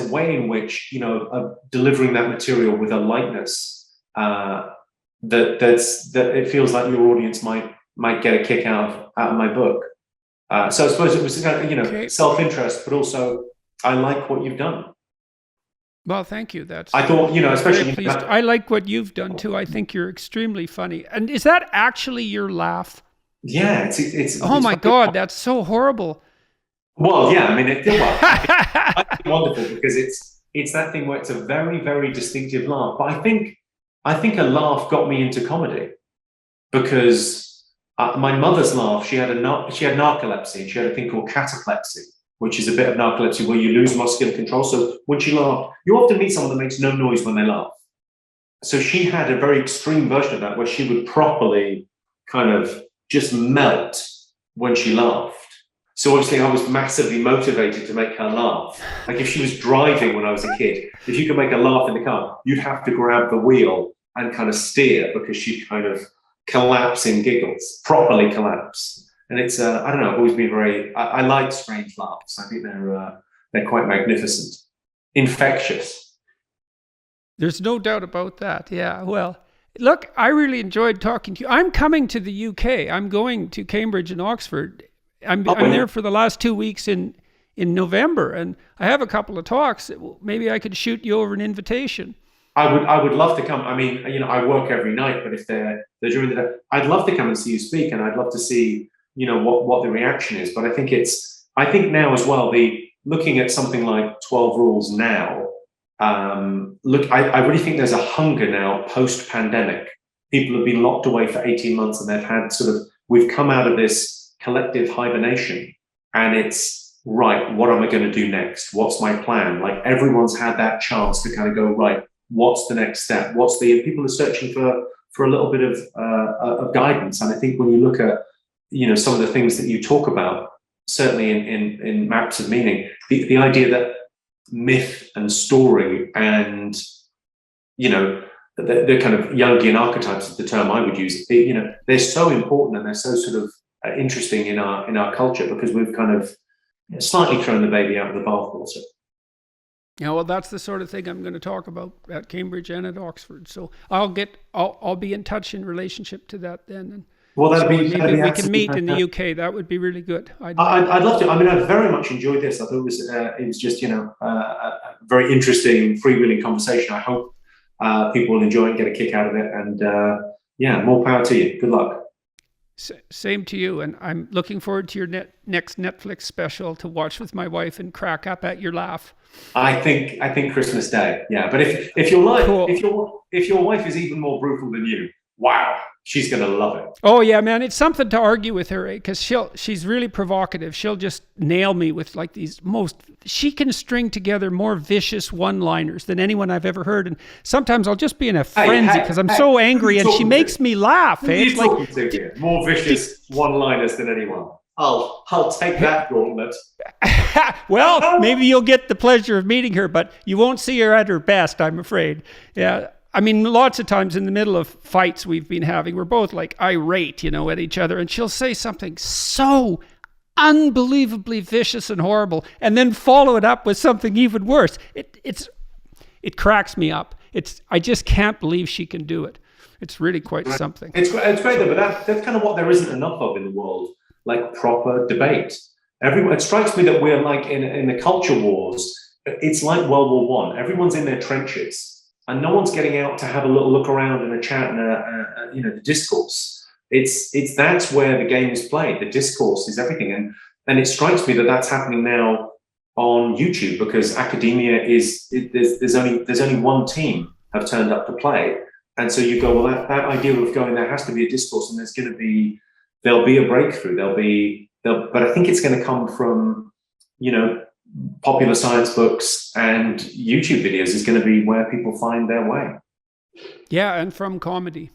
way in which of delivering that material with a lightness that it feels like your audience might get a kick out of my book. So I suppose it was okay. Self-interest, but also I like what you've done. Well, thank you. I thought especially I like what you've done too. I think you're extremely funny. And is that actually your laugh? Yeah, it's oh my God, that's so horrible. Well, yeah, I mean, I think wonderful because it's that thing where it's a very, very distinctive laugh. But I think a laugh got me into comedy because my mother's laugh. She had narcolepsy. She had a thing called cataplexy, which is a bit of narcolepsy where you lose muscular control. So when she laughed, you often meet someone that makes no noise when they laugh. So she had a very extreme version of that where she would properly kind of just melt when she laughed. So obviously I was massively motivated to make her laugh. Like if she was driving when I was a kid, if you could make her laugh in the car, you'd have to grab the wheel and kind of steer because she'd kind of collapse in giggles, properly collapse. And it's, I don't know, I've always been I like strange laughs. I think they're quite magnificent, infectious. There's no doubt about that. Yeah, well, look, I really enjoyed talking to you. I'm coming to the UK. I'm going to Cambridge and Oxford. I'm there for the last 2 weeks in November, and I have a couple of talks. Maybe I could shoot you over an invitation. I would love to come. I mean, I work every night, but if they're during the day, I'd love to come and see you speak, and I'd love to see what the reaction is. But I think now as well, looking at something like 12 Rules now. I really think there's a hunger now post-pandemic. People have been locked away for 18 months, and we've come out of this collective hibernation, and right, what am I going to do next? What's my plan? Like everyone's had that chance to kind of go, right, what's the next step? People are searching for a little bit of guidance. And I think when you look at, some of the things that you talk about, certainly in Maps of Meaning, the idea that myth and story and, the kind of Jungian archetypes is the term I would use, they're so important and they're so sort of interesting in our culture, because we've kind of slightly thrown the baby out of the bathwater. Yeah, well, that's the sort of thing I'm going to talk about at Cambridge and at Oxford. So I'll be in touch in relationship to that then. And well, maybe we can meet in the UK. That would be really good. I'd love to. I mean, I very much enjoyed this. I thought it was just a very interesting, freewheeling conversation. I hope people will enjoy it and get a kick out of it. And more power to you. Good luck. Same to you, and I'm looking forward to your next Netflix special to watch with my wife and crack up at your laugh. I think Christmas Day, yeah. But if your life, cool. if your wife is even more brutal than you, wow, she's gonna love it. Oh yeah, man, it's something to argue with her, because she's really provocative. She'll just nail me with like these she can string together more vicious one-liners than anyone I've ever heard. And sometimes I'll just be in a frenzy because I'm so angry, and she makes me laugh. It's like more vicious one-liners than anyone. I'll take that gauntlet. Well, maybe you'll get the pleasure of meeting her, but you won't see her at her best, I'm afraid. Yeah. I mean, lots of times in the middle of fights we've been having, we're both like irate, at each other, and she'll say something so unbelievably vicious and horrible, and then follow it up with something even worse. It cracks me up. I just can't believe she can do it. It's really quite something. It's great though, but that's kind of what there isn't enough of in the world, like proper debate. It strikes me that we're like in the culture wars. It's like World War One. Everyone's in their trenches. And no one's getting out to have a little look around and a chat and the discourse. That's where the game is played. The discourse is everything, and it strikes me that that's happening now on YouTube, because academia there's only one team have turned up to play, and so you go, well, that idea of going, there has to be a discourse, and there'll be a breakthrough. But I think it's going to come from popular science books and YouTube videos is going to be where people find their way. Yeah, and from comedy.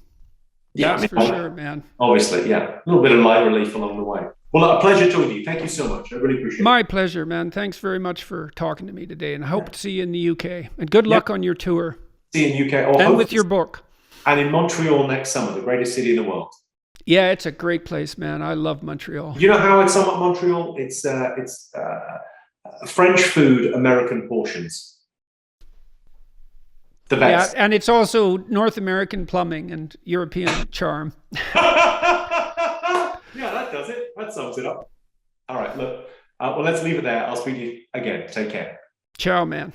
Yeah, that's for sure, man. Obviously, yeah. A little bit of light relief along the way. Well, a pleasure talking to you. Thank you so much. I really appreciate it. My pleasure, man. Thanks very much for talking to me today, and I hope to see you in the UK. And good luck on your tour. See you in the UK. And with your book. And in Montreal next summer, the greatest city in the world. Yeah, it's a great place, man. I love Montreal. You know how I'd sum up Montreal? It's French food, American portions. The best. Yeah, and it's also North American plumbing and European charm. Yeah, that does it. That sums it up. All right, look. Well, let's leave it there. I'll speak to you again. Take care. Ciao, man.